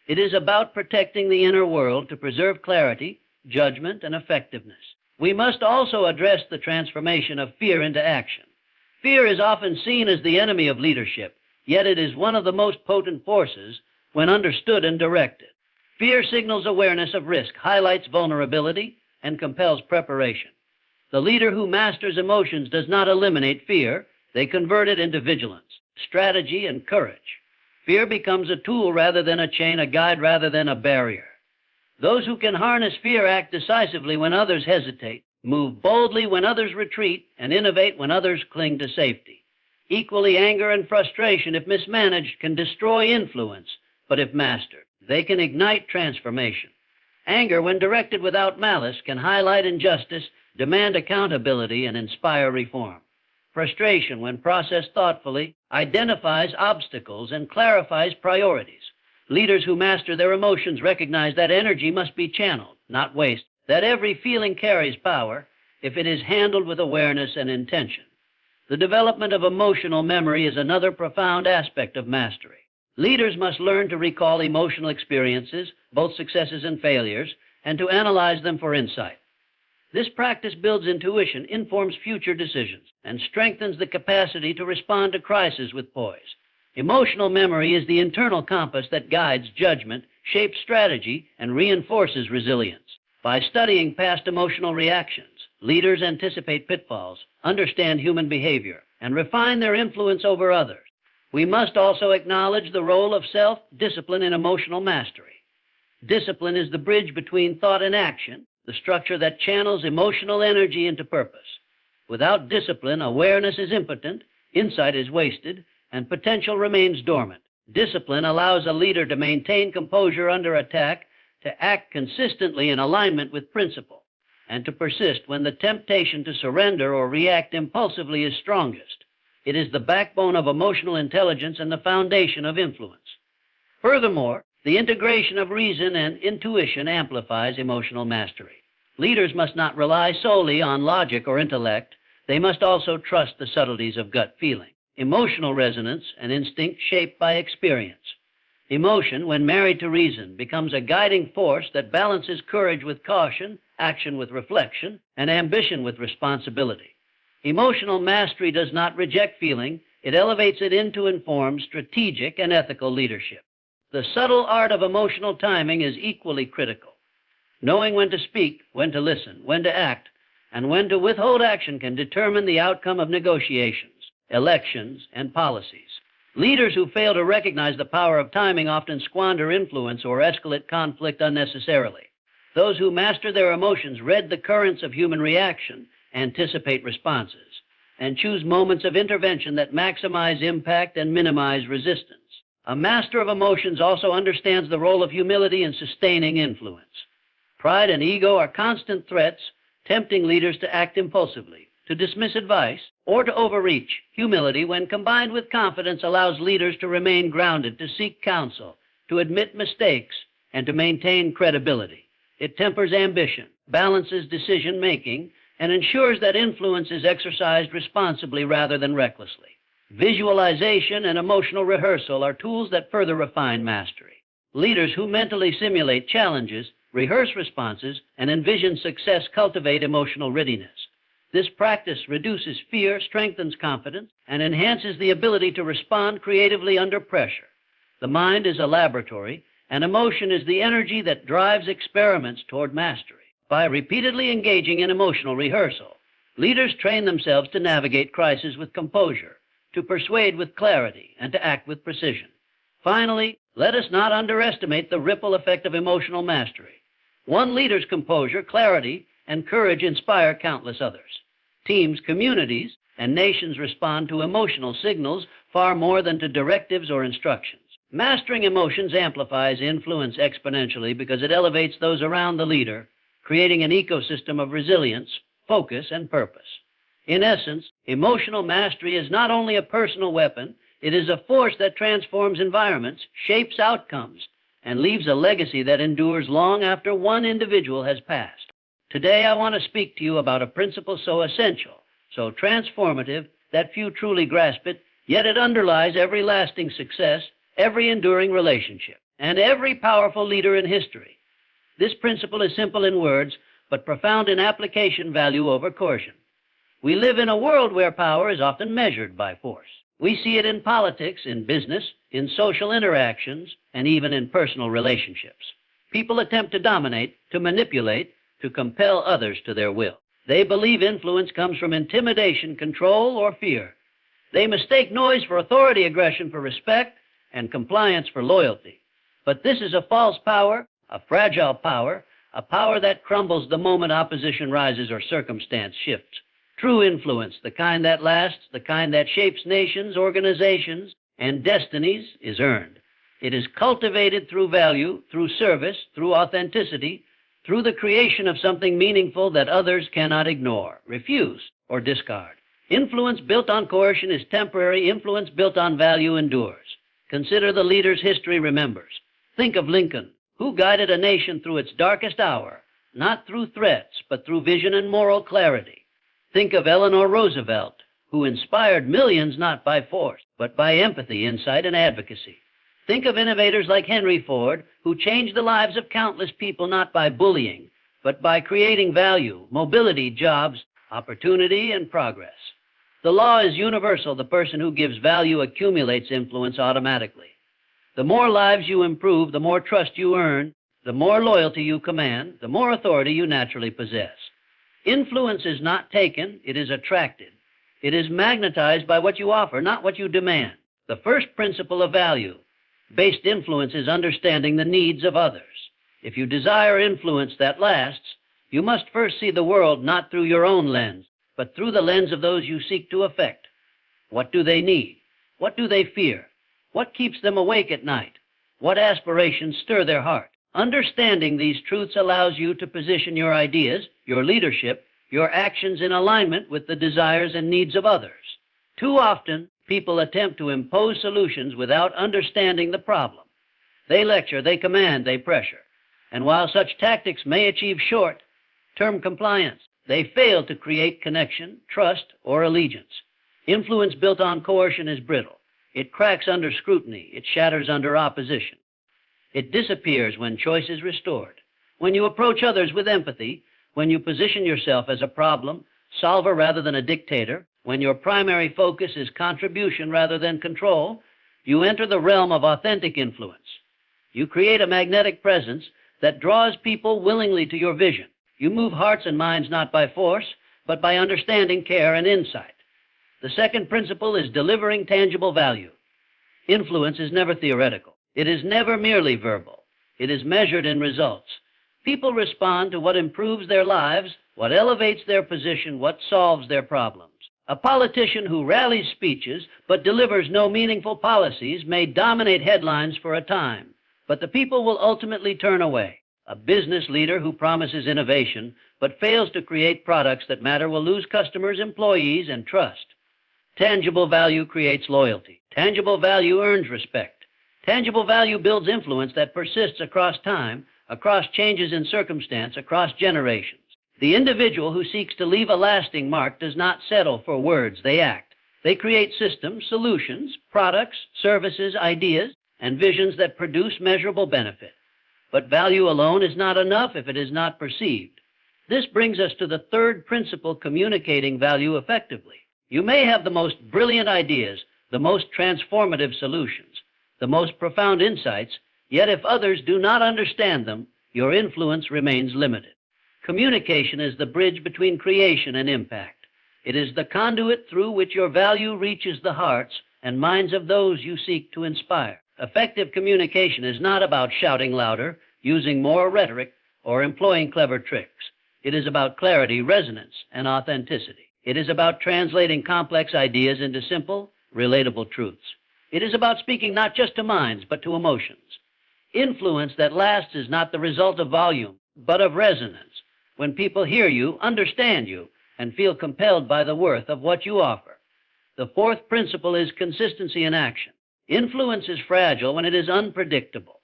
It is about protecting the inner world to preserve clarity, judgment, and effectiveness. We must also address the transformation of fear into action. Fear is often seen as the enemy of leadership, yet it is one of the most potent forces when understood and directed. Fear signals awareness of risk, highlights vulnerability, and compels preparation. The leader who masters emotions does not eliminate fear, they convert it into vigilance, strategy, and courage. Fear becomes a tool rather than a chain, a guide rather than a barrier. Those who can harness fear act decisively when others hesitate, move boldly when others retreat, and innovate when others cling to safety. Equally, anger and frustration, if mismanaged, can destroy influence, but if mastered, they can ignite transformation. Anger, when directed without malice, can highlight injustice, demand accountability, and inspire reform. Frustration, when processed thoughtfully, identifies obstacles and clarifies priorities. Leaders who master their emotions recognize that energy must be channeled, not wasted, that every feeling carries power if it is handled with awareness and intention. The development of emotional memory is another profound aspect of mastery. Leaders must learn to recall emotional experiences, both successes and failures, and to analyze them for insight. This practice builds intuition, informs future decisions, and strengthens the capacity to respond to crises with poise. Emotional memory is the internal compass that guides judgment, shapes strategy, and reinforces resilience. By studying past emotional reactions, leaders anticipate pitfalls, understand human behavior, and refine their influence over others. We must also acknowledge the role of self-discipline in emotional mastery. Discipline is the bridge between thought and action, the structure that channels emotional energy into purpose. Without discipline, awareness is impotent, insight is wasted, and potential remains dormant. Discipline allows a leader to maintain composure under attack, to act consistently in alignment with principle. and to persist when the temptation to surrender or react impulsively is strongest. It is the backbone of emotional intelligence and the foundation of influence. Furthermore, the integration of reason and intuition amplifies emotional mastery. Leaders must not rely solely on logic or intellect. They must also trust the subtleties of gut feeling, emotional resonance, and instinct shaped by experience. Emotion, when married to reason, becomes a guiding force that balances courage with caution, action with reflection, and ambition with responsibility. Emotional mastery does not reject feeling. It elevates it into informed, strategic, and ethical leadership. The subtle art of emotional timing is equally critical. Knowing when to speak, when to listen, when to act, and when to withhold action can determine the outcome of negotiations, elections, and policies. Leaders who fail to recognize the power of timing often squander influence or escalate conflict unnecessarily. Those who master their emotions read the currents of human reaction, anticipate responses, and choose moments of intervention that maximize impact and minimize resistance. A master of emotions also understands the role of humility in sustaining influence. Pride and ego are constant threats, tempting leaders to act impulsively, to dismiss advice, or to overreach. Humility, when combined with confidence, allows leaders to remain grounded, to seek counsel, to admit mistakes, and to maintain credibility. It tempers ambition, balances decision-making, and ensures that influence is exercised responsibly rather than recklessly. Visualization and emotional rehearsal are tools that further refine mastery. Leaders who mentally simulate challenges, rehearse responses, and envision success cultivate emotional readiness. This practice reduces fear, strengthens confidence, and enhances the ability to respond creatively under pressure. The mind is a laboratory, and emotion is the energy that drives experiments toward mastery. By repeatedly engaging in emotional rehearsal, leaders train themselves to navigate crises with composure, to persuade with clarity, and to act with precision. Finally, let us not underestimate the ripple effect of emotional mastery. One leader's composure, clarity, and courage inspire countless others. Teams, communities, and nations respond to emotional signals far more than to directives or instructions. Mastering emotions amplifies influence exponentially because it elevates those around the leader, creating an ecosystem of resilience, focus, and purpose. In essence, emotional mastery is not only a personal weapon, it is a force that transforms environments, shapes outcomes, and leaves a legacy that endures long after one individual has passed. Today, I want to speak to you about a principle so essential, so transformative, that few truly grasp it, yet it underlies every lasting success, every enduring relationship, and every powerful leader in history. This principle is simple in words, but profound in application value over coercion. We live in a world where power is often measured by force. We see it in politics, in business, in social interactions, and even in personal relationships. People attempt to dominate, to manipulate, to compel others to their will. They believe influence comes from intimidation, control, or fear. They mistake noise for authority, aggression for respect, and compliance for loyalty. But this is a false power, a fragile power, a power that crumbles the moment opposition rises or circumstance shifts. True influence, the kind that lasts, the kind that shapes nations, organizations, and destinies, is earned. It is cultivated through value, through service, through authenticity, through the creation of something meaningful that others cannot ignore, refuse, or discard. Influence built on coercion is temporary. Influence built on value endures. Consider the leaders history remembers. Think of Lincoln, who guided a nation through its darkest hour, not through threats, but through vision and moral clarity. Think of Eleanor Roosevelt, who inspired millions not by force, but by empathy, insight, and advocacy. Think of innovators like Henry Ford, who changed the lives of countless people not by bullying, but by creating value, mobility, jobs, opportunity, and progress. The law is universal. The person who gives value accumulates influence automatically. The more lives you improve, the more trust you earn, the more loyalty you command, the more authority you naturally possess. Influence is not taken, it is attracted. It is magnetized by what you offer, not what you demand. The first principle of value-based influence is understanding the needs of others. If you desire influence that lasts, you must first see the world not through your own lens, but through the lens of those you seek to affect. What do they need? What do they fear? What keeps them awake at night? What aspirations stir their heart? Understanding these truths allows you to position your ideas, your leadership, your actions in alignment with the desires and needs of others. Too often, people attempt to impose solutions without understanding the problem. They lecture, they command, they pressure. And while such tactics may achieve short-term compliance, they fail to create connection, trust, or allegiance. Influence built on coercion is brittle. It cracks under scrutiny. It shatters under opposition. It disappears when choice is restored. When you approach others with empathy, when you position yourself as a problem solver rather than a dictator, when your primary focus is contribution rather than control, you enter the realm of authentic influence. You create a magnetic presence that draws people willingly to your vision. You move hearts and minds not by force, but by understanding, care, and insight. The second principle is delivering tangible value. Influence is never theoretical. It is never merely verbal. It is measured in results. People respond to what improves their lives, what elevates their position, what solves their problems. A politician who rallies speeches but delivers no meaningful policies may dominate headlines for a time, but the people will ultimately turn away. A business leader who promises innovation but fails to create products that matter will lose customers, employees, and trust. Tangible value creates loyalty. Tangible value earns respect. Tangible value builds influence that persists across time, across changes in circumstance, across generations. The individual who seeks to leave a lasting mark does not settle for words. They act. They create systems, solutions, products, services, ideas, and visions that produce measurable benefit. But value alone is not enough if it is not perceived. This brings us to the third principle, communicating value effectively. You may have the most brilliant ideas, the most transformative solutions, the most profound insights, yet if others do not understand them, your influence remains limited. Communication is the bridge between creation and impact. It is the conduit through which your value reaches the hearts and minds of those you seek to inspire. Effective communication is not about shouting louder, using more rhetoric, or employing clever tricks. It is about clarity, resonance, and authenticity. It is about translating complex ideas into simple, relatable truths. It is about speaking not just to minds, but to emotions. Influence that lasts is not the result of volume, but of resonance. When people hear you, understand you, and feel compelled by the worth of what you offer. The fourth principle is consistency in action. Influence is fragile when it is unpredictable.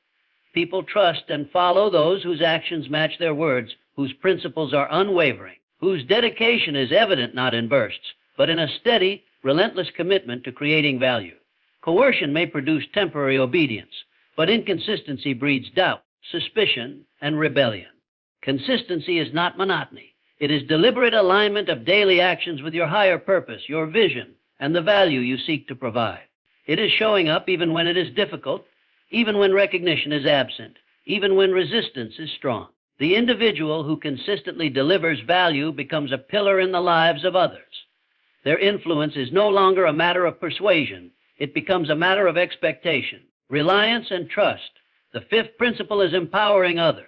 People trust and follow those whose actions match their words, whose principles are unwavering, whose dedication is evident not in bursts, but in a steady, relentless commitment to creating value. Coercion may produce temporary obedience, but inconsistency breeds doubt, suspicion, and rebellion. Consistency is not monotony. It is deliberate alignment of daily actions with your higher purpose, your vision, and the value you seek to provide. It is showing up even when it is difficult, even when recognition is absent, even when resistance is strong. The individual who consistently delivers value becomes a pillar in the lives of others. Their influence is no longer a matter of persuasion. It becomes a matter of expectation, reliance, and trust. The fifth principle is empowering others.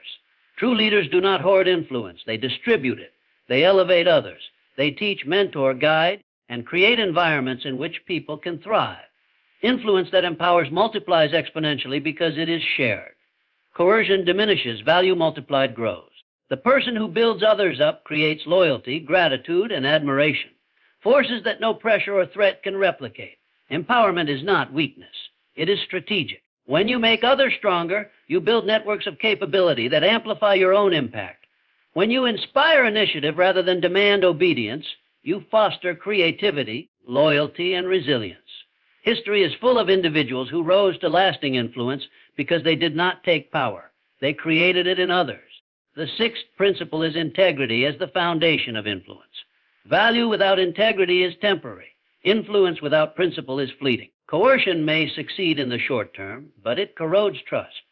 True leaders do not hoard influence. They distribute it. They elevate others. They teach, mentor, guide, and create environments in which people can thrive. Influence that empowers multiplies exponentially because it is shared. Coercion diminishes, value multiplied grows. The person who builds others up creates loyalty, gratitude, and admiration, forces that no pressure or threat can replicate. Empowerment is not weakness. It is strategic. When you make others stronger, you build networks of capability that amplify your own impact. When you inspire initiative rather than demand obedience, you foster creativity, loyalty, and resilience. History is full of individuals who rose to lasting influence because they did not take power. They created it in others. The sixth principle is integrity as the foundation of influence. Value without integrity is temporary. Influence without principle is fleeting. Coercion may succeed in the short term, but it corrodes trust.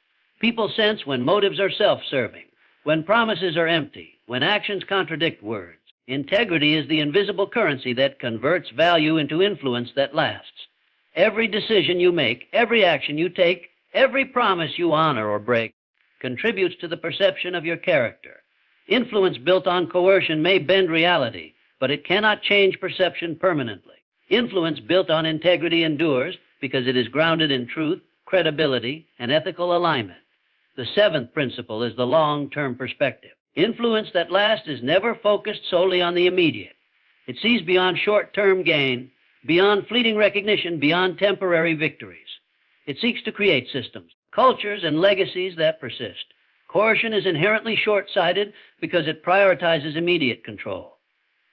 People sense when motives are self-serving, when promises are empty, when actions contradict words. Integrity is the invisible currency that converts value into influence that lasts. Every decision you make, every action you take, every promise you honor or break contributes to the perception of your character. Influence built on coercion may bend reality, but it cannot change perception permanently. Influence built on integrity endures because it is grounded in truth, credibility, and ethical alignment. The seventh principle is the long-term perspective. Influence that lasts is never focused solely on the immediate. It sees beyond short-term gain, beyond fleeting recognition, beyond temporary victories. It seeks to create systems, cultures, and legacies that persist. Coercion is inherently short-sighted because it prioritizes immediate control.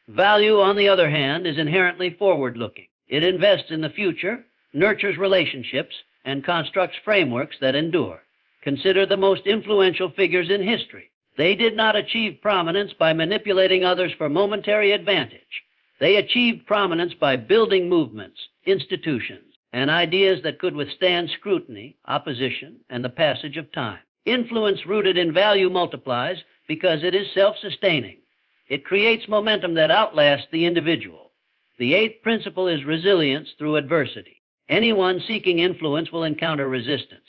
Value, on the other hand, is inherently forward-looking. It invests in the future, nurtures relationships, and constructs frameworks that endure. Consider the most influential figures in history. They did not achieve prominence by manipulating others for momentary advantage. They achieved prominence by building movements, institutions, and ideas that could withstand scrutiny, opposition, and the passage of time. Influence rooted in value multiplies because it is self-sustaining. It creates momentum that outlasts the individual. The eighth principle is resilience through adversity. Anyone seeking influence will encounter resistance.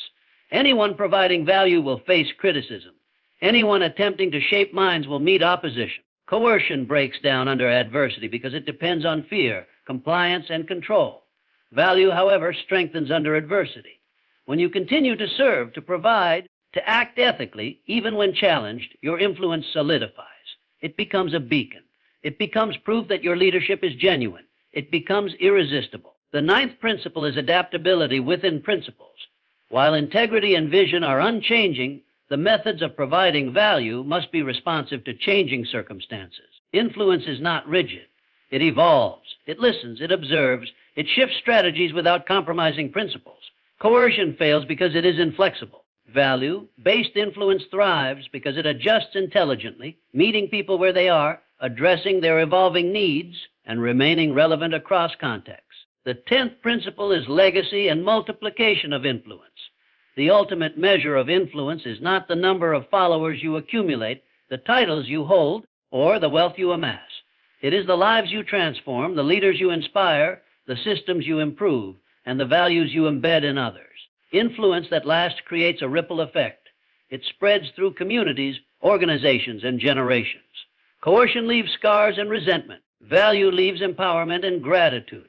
Anyone providing value will face criticism. Anyone attempting to shape minds will meet opposition. Coercion breaks down under adversity because it depends on fear, compliance, and control. Value, however, strengthens under adversity. When you continue to serve, to provide, to act ethically, even when challenged, your influence solidifies. It becomes a beacon. It becomes proof that your leadership is genuine. It becomes irresistible. The ninth principle is adaptability within principles. While integrity and vision are unchanging, the methods of providing value must be responsive to changing circumstances. Influence is not rigid. It evolves. It listens. It observes. It shifts strategies without compromising principles. Coercion fails because it is inflexible. Value-based influence thrives because it adjusts intelligently, meeting people where they are, addressing their evolving needs, and remaining relevant across contexts. The 10th principle is legacy and multiplication of influence. The ultimate measure of influence is not the number of followers you accumulate, the titles you hold, or the wealth you amass. It is the lives you transform, the leaders you inspire, the systems you improve, and the values you embed in others. Influence that lasts creates a ripple effect. It spreads through communities, organizations, and generations. Coercion leaves scars and resentment. Value leaves empowerment and gratitude.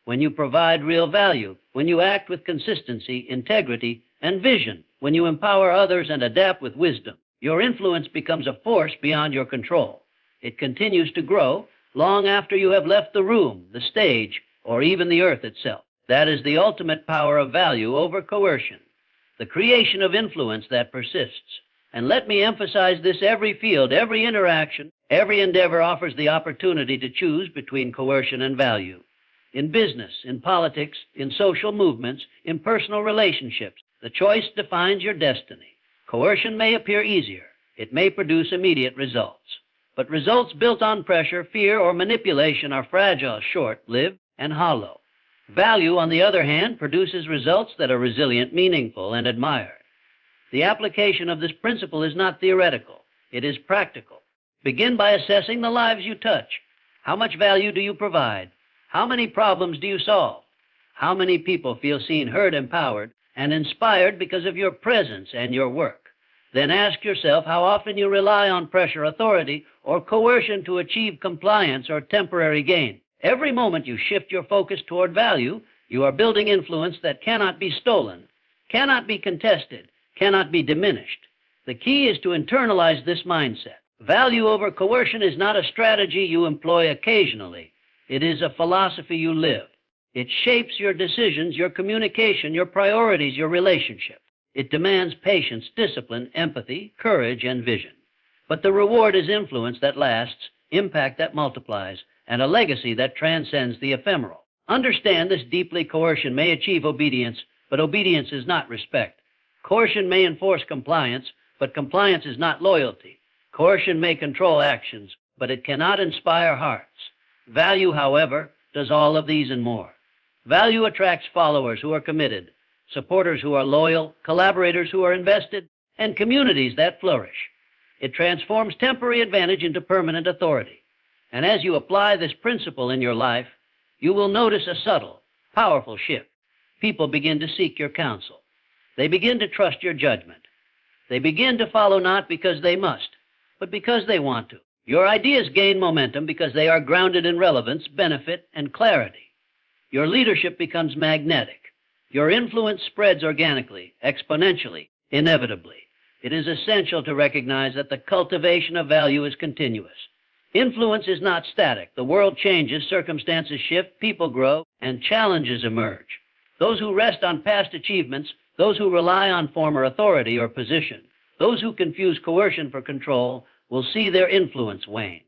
When you provide real value, when you act with consistency, integrity, and vision, when you empower others and adapt with wisdom, your influence becomes a force beyond your control. It continues to grow long after you have left the room, the stage, or even the earth itself. That is the ultimate power of value over coercion, the creation of influence that persists. And let me emphasize this: every field, every interaction, every endeavor offers the opportunity to choose between coercion and value. In business, in politics, in social movements, in personal relationships, the choice defines your destiny. Coercion may appear easier. It may produce immediate results. But results built on pressure, fear, or manipulation are fragile, short-lived, and hollow. Value, on the other hand, produces results that are resilient, meaningful, and admired. The application of this principle is not theoretical. It is practical. Begin by assessing the lives you touch. How much value do you provide? How many problems do you solve? How many people feel seen, heard, empowered, and inspired because of your presence and your work? Then ask yourself how often you rely on pressure, authority, or coercion to achieve compliance or temporary gain. Every moment you shift your focus toward value, you are building influence that cannot be stolen, cannot be contested, cannot be diminished. The key is to internalize this mindset. Value over coercion is not a strategy you employ occasionally. It is a philosophy you live. It shapes your decisions, your communication, your priorities, your relationship. It demands patience, discipline, empathy, courage, and vision. But the reward is influence that lasts, impact that multiplies, and a legacy that transcends the ephemeral. Understand this deeply: coercion may achieve obedience, but obedience is not respect. Coercion may enforce compliance, but compliance is not loyalty. Coercion may control actions, but it cannot inspire hearts. Value, however, does all of these and more. Value attracts followers who are committed, supporters who are loyal, collaborators who are invested, and communities that flourish. It transforms temporary advantage into permanent authority. And as you apply this principle in your life, you will notice a subtle, powerful shift. People begin to seek your counsel. They begin to trust your judgment. They begin to follow not because they must, but because they want to. Your ideas gain momentum because they are grounded in relevance, benefit, and clarity. Your leadership becomes magnetic. Your influence spreads organically, exponentially, inevitably. It is essential to recognize that the cultivation of value is continuous. Influence is not static. The world changes, circumstances shift, people grow, and challenges emerge. Those who rest on past achievements, those who rely on former authority or position, those who confuse coercion for control will see their influence wane.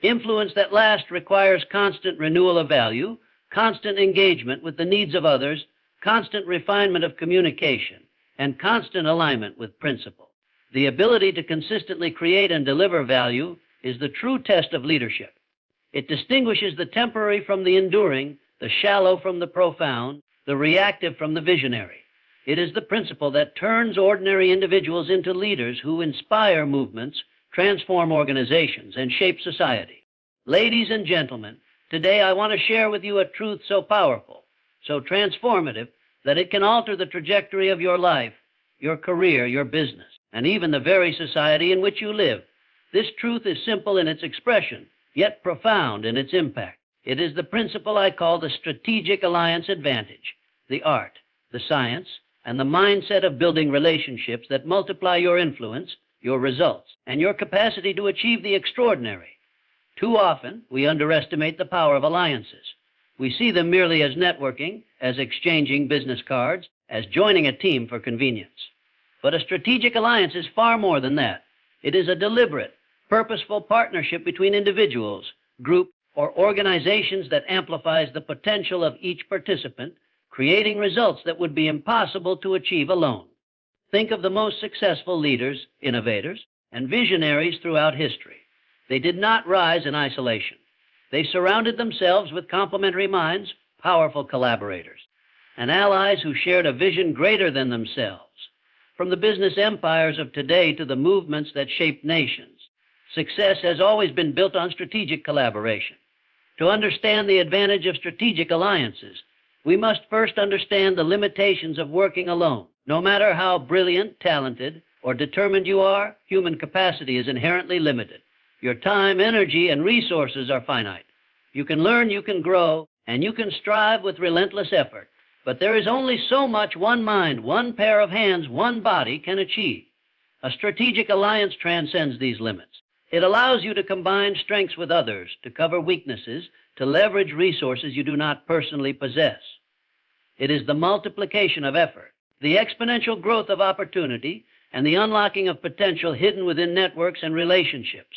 Influence that lasts requires constant renewal of value, constant engagement with the needs of others, constant refinement of communication, and constant alignment with principle. The ability to consistently create and deliver value is the true test of leadership. It distinguishes the temporary from the enduring, the shallow from the profound, the reactive from the visionary. It is the principle that turns ordinary individuals into leaders who inspire movements, transform organizations, and shape society. Ladies and gentlemen, today I want to share with you a truth so powerful, so transformative, that it can alter the trajectory of your life, your career, your business, and even the very society in which you live. This truth is simple in its expression, yet profound in its impact. It is the principle I call the strategic alliance advantage, the art, the science, and the mindset of building relationships that multiply your influence, your results, and your capacity to achieve the extraordinary. Too often, we underestimate the power of alliances. We see them merely as networking, as exchanging business cards, as joining a team for convenience. But a strategic alliance is far more than that. It is a deliberate, purposeful partnership between individuals, groups, or organizations that amplifies the potential of each participant, creating results that would be impossible to achieve alone. Think of the most successful leaders, innovators, and visionaries throughout history. They did not rise in isolation. They surrounded themselves with complementary minds, powerful collaborators, and allies who shared a vision greater than themselves. From the business empires of today to the movements that shape nations, success has always been built on strategic collaboration. To understand the advantage of strategic alliances, we must first understand the limitations of working alone. No matter how brilliant, talented, or determined you are, human capacity is inherently limited. Your time, energy, and resources are finite. You can learn, you can grow, and you can strive with relentless effort. But there is only so much one mind, one pair of hands, one body can achieve. A strategic alliance transcends these limits. It allows you to combine strengths with others, to cover weaknesses, to leverage resources you do not personally possess. It is the multiplication of effort, the exponential growth of opportunity, and the unlocking of potential hidden within networks and relationships.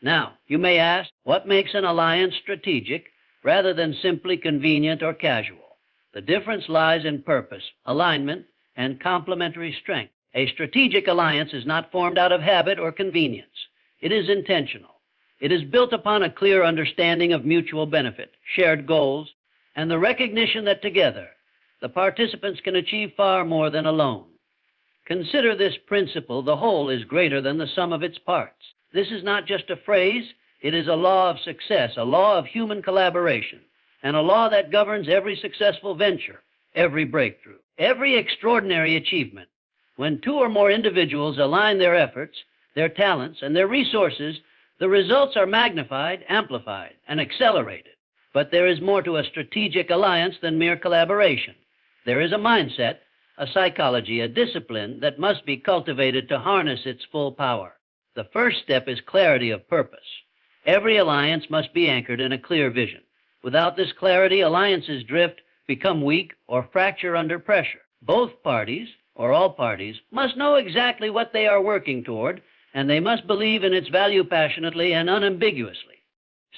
Now, you may ask, what makes an alliance strategic rather than simply convenient or casual? The difference lies in purpose, alignment, and complementary strength. A strategic alliance is not formed out of habit or convenience. It is intentional. It is built upon a clear understanding of mutual benefit, shared goals, and the recognition that together, the participants can achieve far more than alone. Consider this principle: the whole is greater than the sum of its parts. This is not just a phrase, it is a law of success, a law of human collaboration, and a law that governs every successful venture, every breakthrough, every extraordinary achievement. When two or more individuals align their efforts, their talents, and their resources, the results are magnified, amplified, and accelerated. But there is more to a strategic alliance than mere collaboration. There is a mindset, a psychology, a discipline that must be cultivated to harness its full power. The first step is clarity of purpose. Every alliance must be anchored in a clear vision. Without this clarity, alliances drift, become weak, or fracture under pressure. Both parties, or all parties, must know exactly what they are working toward, and they must believe in its value passionately and unambiguously.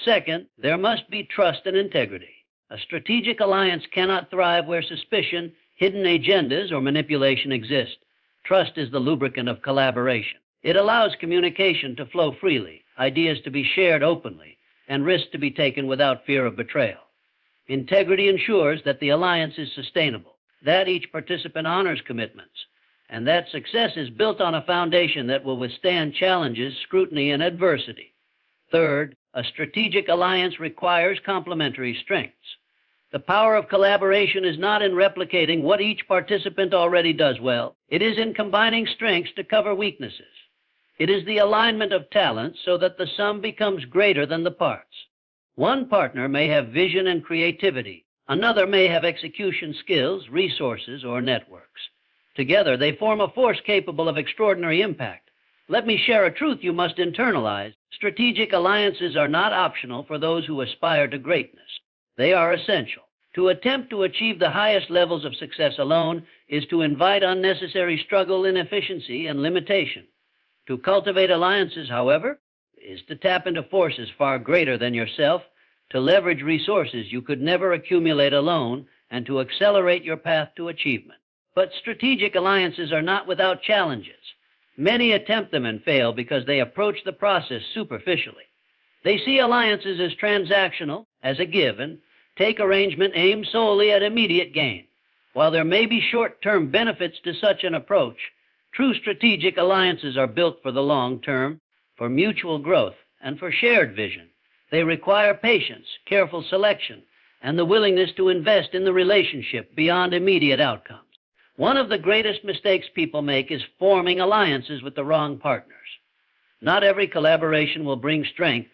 Second, there must be trust and integrity. A strategic alliance cannot thrive where suspicion, hidden agendas, or manipulation exist. Trust is the lubricant of collaboration. It allows communication to flow freely, ideas to be shared openly, and risks to be taken without fear of betrayal. Integrity ensures that the alliance is sustainable, that each participant honors commitments, and that success is built on a foundation that will withstand challenges, scrutiny, and adversity. Third, a strategic alliance requires complementary strengths. The power of collaboration is not in replicating what each participant already does well. It is in combining strengths to cover weaknesses. It is the alignment of talents so that the sum becomes greater than the parts. One partner may have vision and creativity. Another may have execution skills, resources, or networks. Together, they form a force capable of extraordinary impact. Let me share a truth you must internalize. Strategic alliances are not optional for those who aspire to greatness. They are essential. To attempt to achieve the highest levels of success alone is to invite unnecessary struggle, inefficiency, and limitation. To cultivate alliances, however, is to tap into forces far greater than yourself, to leverage resources you could never accumulate alone, and to accelerate your path to achievement. But strategic alliances are not without challenges. Many attempt them and fail because they approach the process superficially. They see alliances as transactional, as a given, take arrangement aimed solely at immediate gain. While there may be short-term benefits to such an approach, true strategic alliances are built for the long term, for mutual growth, and for shared vision. They require patience, careful selection, and the willingness to invest in the relationship beyond immediate outcomes. One of the greatest mistakes people make is forming alliances with the wrong partners. Not every collaboration will bring strength.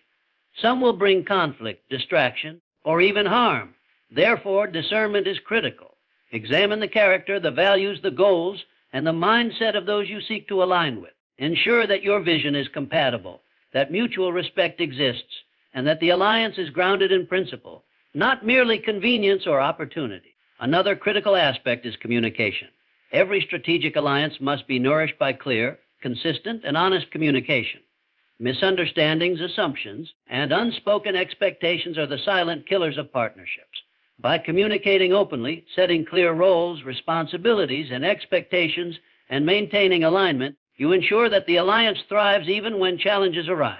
Some will bring conflict, distraction, or even harm. Therefore, discernment is critical. Examine the character, the values, the goals, and the mindset of those you seek to align with. Ensure that your vision is compatible, that mutual respect exists, and that the alliance is grounded in principle, not merely convenience or opportunity. Another critical aspect is communication. Every strategic alliance must be nourished by clear, consistent, and honest communication. Misunderstandings, assumptions, and unspoken expectations are the silent killers of partnerships. By communicating openly, setting clear roles, responsibilities, and expectations, and maintaining alignment, you ensure that the alliance thrives even when challenges arise.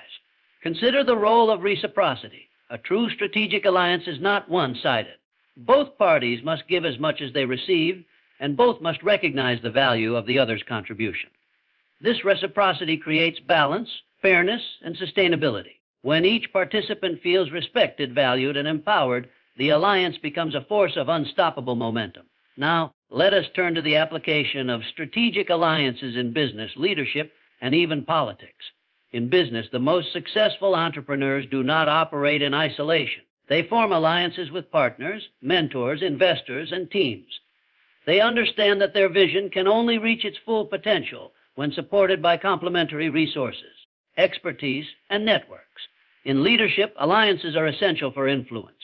Consider the role of reciprocity. A true strategic alliance is not one-sided. Both parties must give as much as they receive, and both must recognize the value of the other's contribution. This reciprocity creates balance, fairness, and sustainability. When each participant feels respected, valued, and empowered, the alliance becomes a force of unstoppable momentum. Now, let us turn to the application of strategic alliances in business, leadership, and even politics. In business, the most successful entrepreneurs do not operate in isolation. They form alliances with partners, mentors, investors, and teams. They understand that their vision can only reach its full potential when supported by complementary resources, expertise, and networks. In leadership, alliances are essential for influence.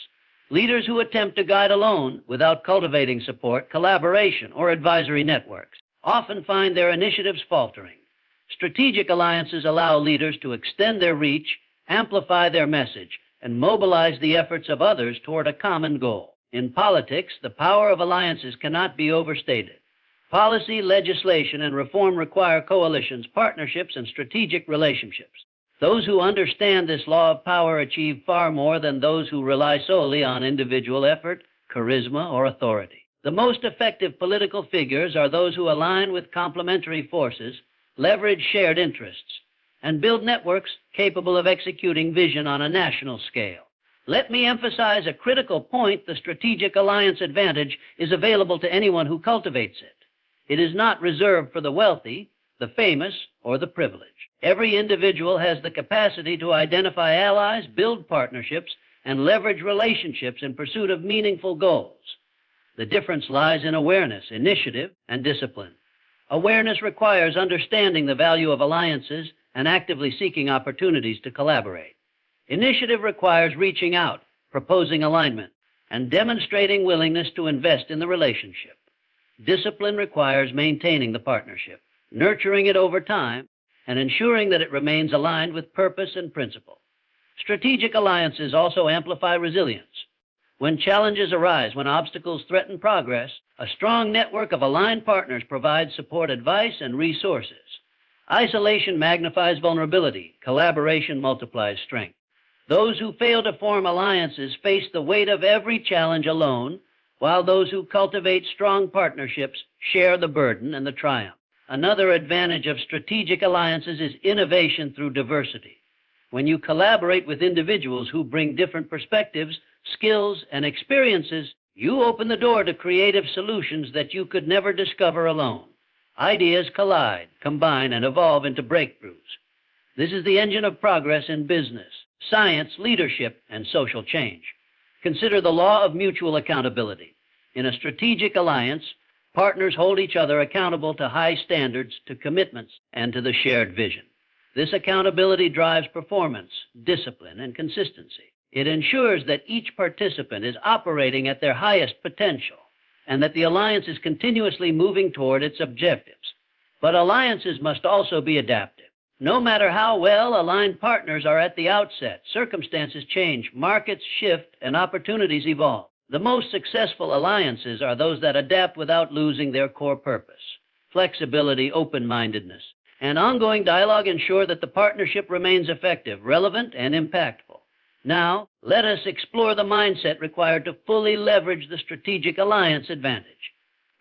Leaders who attempt to guide alone without cultivating support, collaboration, or advisory networks often find their initiatives faltering. Strategic alliances allow leaders to extend their reach, amplify their message, and mobilize the efforts of others toward a common goal. In politics, the power of alliances cannot be overstated. Policy, legislation, and reform require coalitions, partnerships, and strategic relationships. Those who understand this law of power achieve far more than those who rely solely on individual effort, charisma, or authority. The most effective political figures are those who align with complementary forces, leverage shared interests, and build networks capable of executing vision on a national scale. Let me emphasize a critical point: the strategic alliance advantage is available to anyone who cultivates it. It is not reserved for the wealthy, the famous, or the privileged. Every individual has the capacity to identify allies, build partnerships, and leverage relationships in pursuit of meaningful goals. The difference lies in awareness, initiative, and discipline. Awareness requires understanding the value of alliances and actively seeking opportunities to collaborate. Initiative requires reaching out, proposing alignment, and demonstrating willingness to invest in the relationship. Discipline requires maintaining the partnership, nurturing it over time, and ensuring that it remains aligned with purpose and principle. Strategic alliances also amplify resilience. When challenges arise, when obstacles threaten progress, a strong network of aligned partners provides support, advice, and resources. Isolation magnifies vulnerability. Collaboration multiplies strength. Those who fail to form alliances face the weight of every challenge alone, while those who cultivate strong partnerships share the burden and the triumph. Another advantage of strategic alliances is innovation through diversity. When you collaborate with individuals who bring different perspectives, skills, and experiences, you open the door to creative solutions that you could never discover alone. Ideas collide, combine, and evolve into breakthroughs. This is the engine of progress in business, science, leadership, and social change. Consider the law of mutual accountability. In a strategic alliance, Partners hold each other accountable to high standards, to commitments, and to the shared vision. This accountability drives performance, discipline, and consistency. It ensures that each participant is operating at their highest potential and that the alliance is continuously moving toward its objectives. But alliances must also be adaptive. No matter how well aligned partners are at the outset, circumstances change, markets shift, and opportunities evolve. The most successful alliances are those that adapt without losing their core purpose. Flexibility, open-mindedness, and ongoing dialogue ensure that the partnership remains effective, relevant, and impactful. Now, let us explore the mindset required to fully leverage the strategic alliance advantage.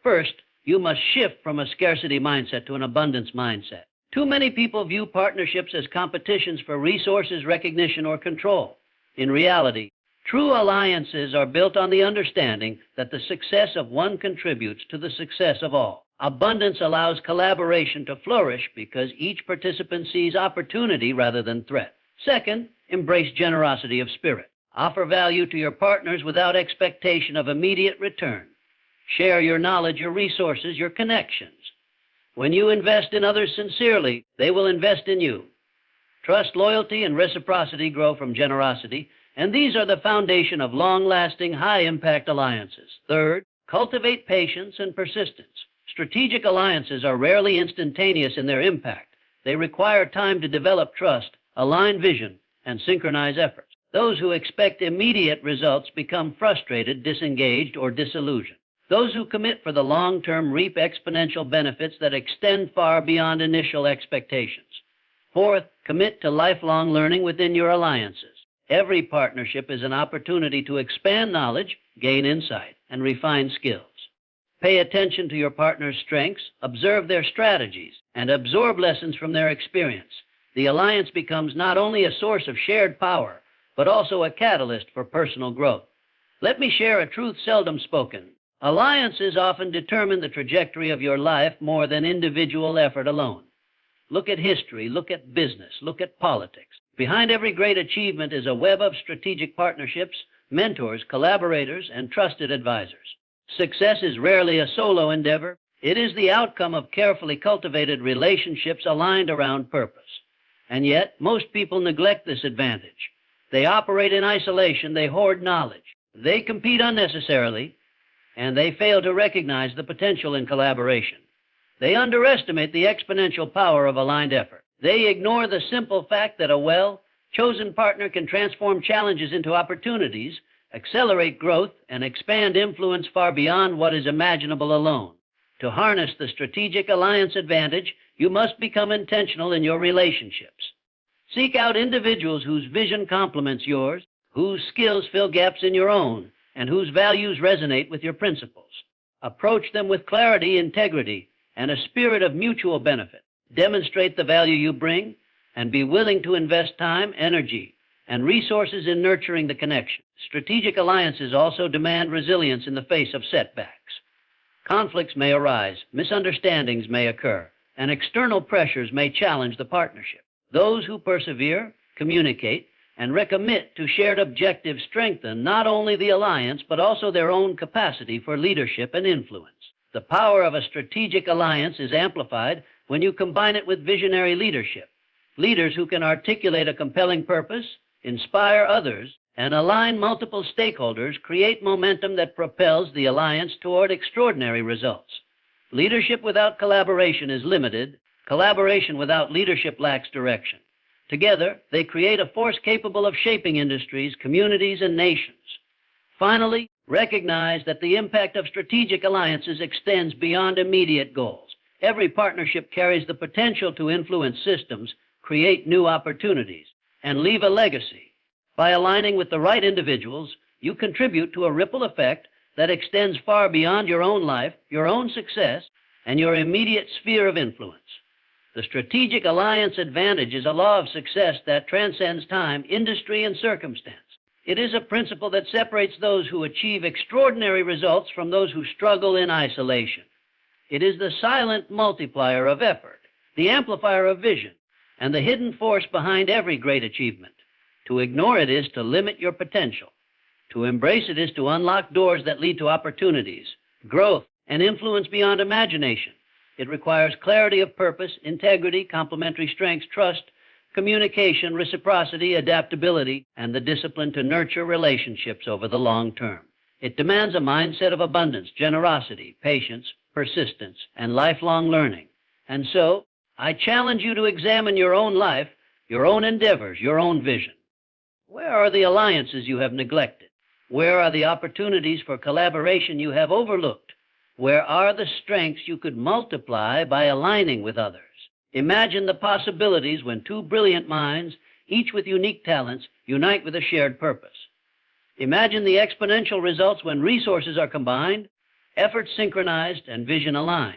First, you must shift from a scarcity mindset to an abundance mindset. Too many people view partnerships as competitions for resources, recognition, or control. In reality, true alliances are built on the understanding that the success of one contributes to the success of all. Abundance allows collaboration to flourish because each participant sees opportunity rather than threat. Second, embrace generosity of spirit. Offer value to your partners without expectation of immediate return. Share your knowledge, your resources, your connections. When you invest in others sincerely, they will invest in you. Trust, loyalty, and reciprocity grow from generosity, and these are the foundation of long-lasting, high-impact alliances. Third, cultivate patience and persistence. Strategic alliances are rarely instantaneous in their impact. They require time to develop trust, align vision, and synchronize efforts. Those who expect immediate results become frustrated, disengaged, or disillusioned. Those who commit for the long term reap exponential benefits that extend far beyond initial expectations. Fourth, commit to lifelong learning within your alliances. Every partnership is an opportunity to expand knowledge, gain insight, and refine skills. Pay attention to your partner's strengths, observe their strategies, and absorb lessons from their experience. The alliance becomes not only a source of shared power, but also a catalyst for personal growth. Let me share a truth seldom spoken. Alliances often determine the trajectory of your life more than individual effort alone. Look at history, look at business, look at politics. Behind every great achievement is a web of strategic partnerships, mentors, collaborators, and trusted advisors. Success is rarely a solo endeavor. It is the outcome of carefully cultivated relationships aligned around purpose. And yet, most people neglect this advantage. They operate in isolation, they hoard knowledge, they compete unnecessarily, and they fail to recognize the potential in collaboration. They underestimate the exponential power of aligned effort. They ignore the simple fact that a well-chosen partner can transform challenges into opportunities, accelerate growth, and expand influence far beyond what is imaginable alone. To harness the strategic alliance advantage, you must become intentional in your relationships. Seek out individuals whose vision complements yours, whose skills fill gaps in your own, and whose values resonate with your principles. Approach them with clarity, integrity, and a spirit of mutual benefit. Demonstrate the value you bring, and be willing to invest time, energy, and resources in nurturing the connection. Strategic alliances also demand resilience in the face of setbacks. Conflicts may arise, misunderstandings may occur, and external pressures may challenge the partnership. Those who persevere, communicate, and recommit to shared objectives strengthen not only the alliance, but also their own capacity for leadership and influence. The power of a strategic alliance is amplified when you combine it with visionary leadership. Leaders who can articulate a compelling purpose, inspire others, and align multiple stakeholders create momentum that propels the alliance toward extraordinary results. Leadership without collaboration is limited. Collaboration without leadership lacks direction. Together, they create a force capable of shaping industries, communities, and nations. Finally, recognize that the impact of strategic alliances extends beyond immediate goals. Every partnership carries the potential to influence systems, create new opportunities, and leave a legacy. By aligning with the right individuals, you contribute to a ripple effect that extends far beyond your own life, your own success, and your immediate sphere of influence. The strategic alliance advantage is a law of success that transcends time, industry, and circumstance. It is a principle that separates those who achieve extraordinary results from those who struggle in isolation. It is the silent multiplier of effort, the amplifier of vision, and the hidden force behind every great achievement. To ignore it is to limit your potential. To embrace it is to unlock doors that lead to opportunities, growth, and influence beyond imagination. It requires clarity of purpose, integrity, complementary strengths, trust, communication, reciprocity, adaptability, and the discipline to nurture relationships over the long term. It demands a mindset of abundance, generosity, patience, persistence, and lifelong learning. And so, I challenge you to examine your own life, your own endeavors, your own vision. Where are the alliances you have neglected? Where are the opportunities for collaboration you have overlooked? Where are the strengths you could multiply by aligning with others? Imagine the possibilities when two brilliant minds, each with unique talents, unite with a shared purpose. Imagine the exponential results when resources are combined, efforts synchronized, and vision aligned.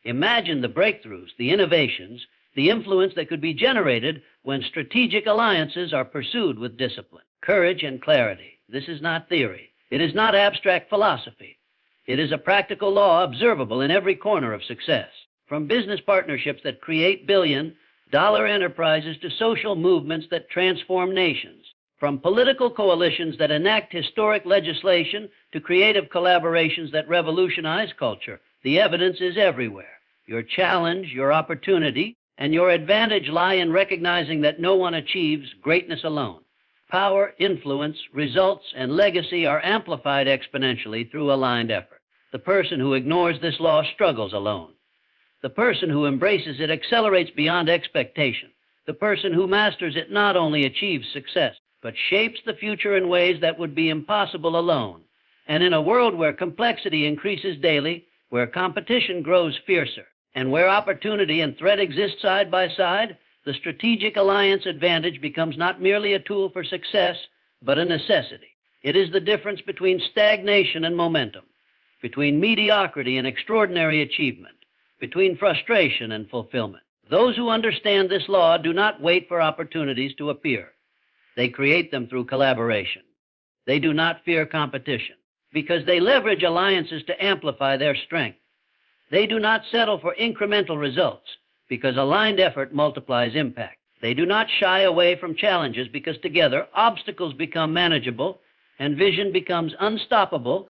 Imagine the breakthroughs, the innovations, the influence that could be generated when strategic alliances are pursued with discipline, courage, and clarity. This is not theory. It is not abstract philosophy. It is a practical law observable in every corner of success, from business partnerships that create billion-dollar enterprises to social movements that transform nations, from political coalitions that enact historic legislation to creative collaborations that revolutionize culture. The evidence is everywhere. Your challenge, your opportunity, and your advantage lie in recognizing that no one achieves greatness alone. Power, influence, results, and legacy are amplified exponentially through aligned effort. The person who ignores this law struggles alone. The person who embraces it accelerates beyond expectation. The person who masters it not only achieves success, but shapes the future in ways that would be impossible alone. And in a world where complexity increases daily, where competition grows fiercer, and where opportunity and threat exist side by side, the strategic alliance advantage becomes not merely a tool for success, but a necessity. It is the difference between stagnation and momentum, between mediocrity and extraordinary achievement, between frustration and fulfillment. Those who understand this law do not wait for opportunities to appear. They create them through collaboration. They do not fear competition because they leverage alliances to amplify their strength. They do not settle for incremental results because aligned effort multiplies impact. They do not shy away from challenges because together obstacles become manageable and vision becomes unstoppable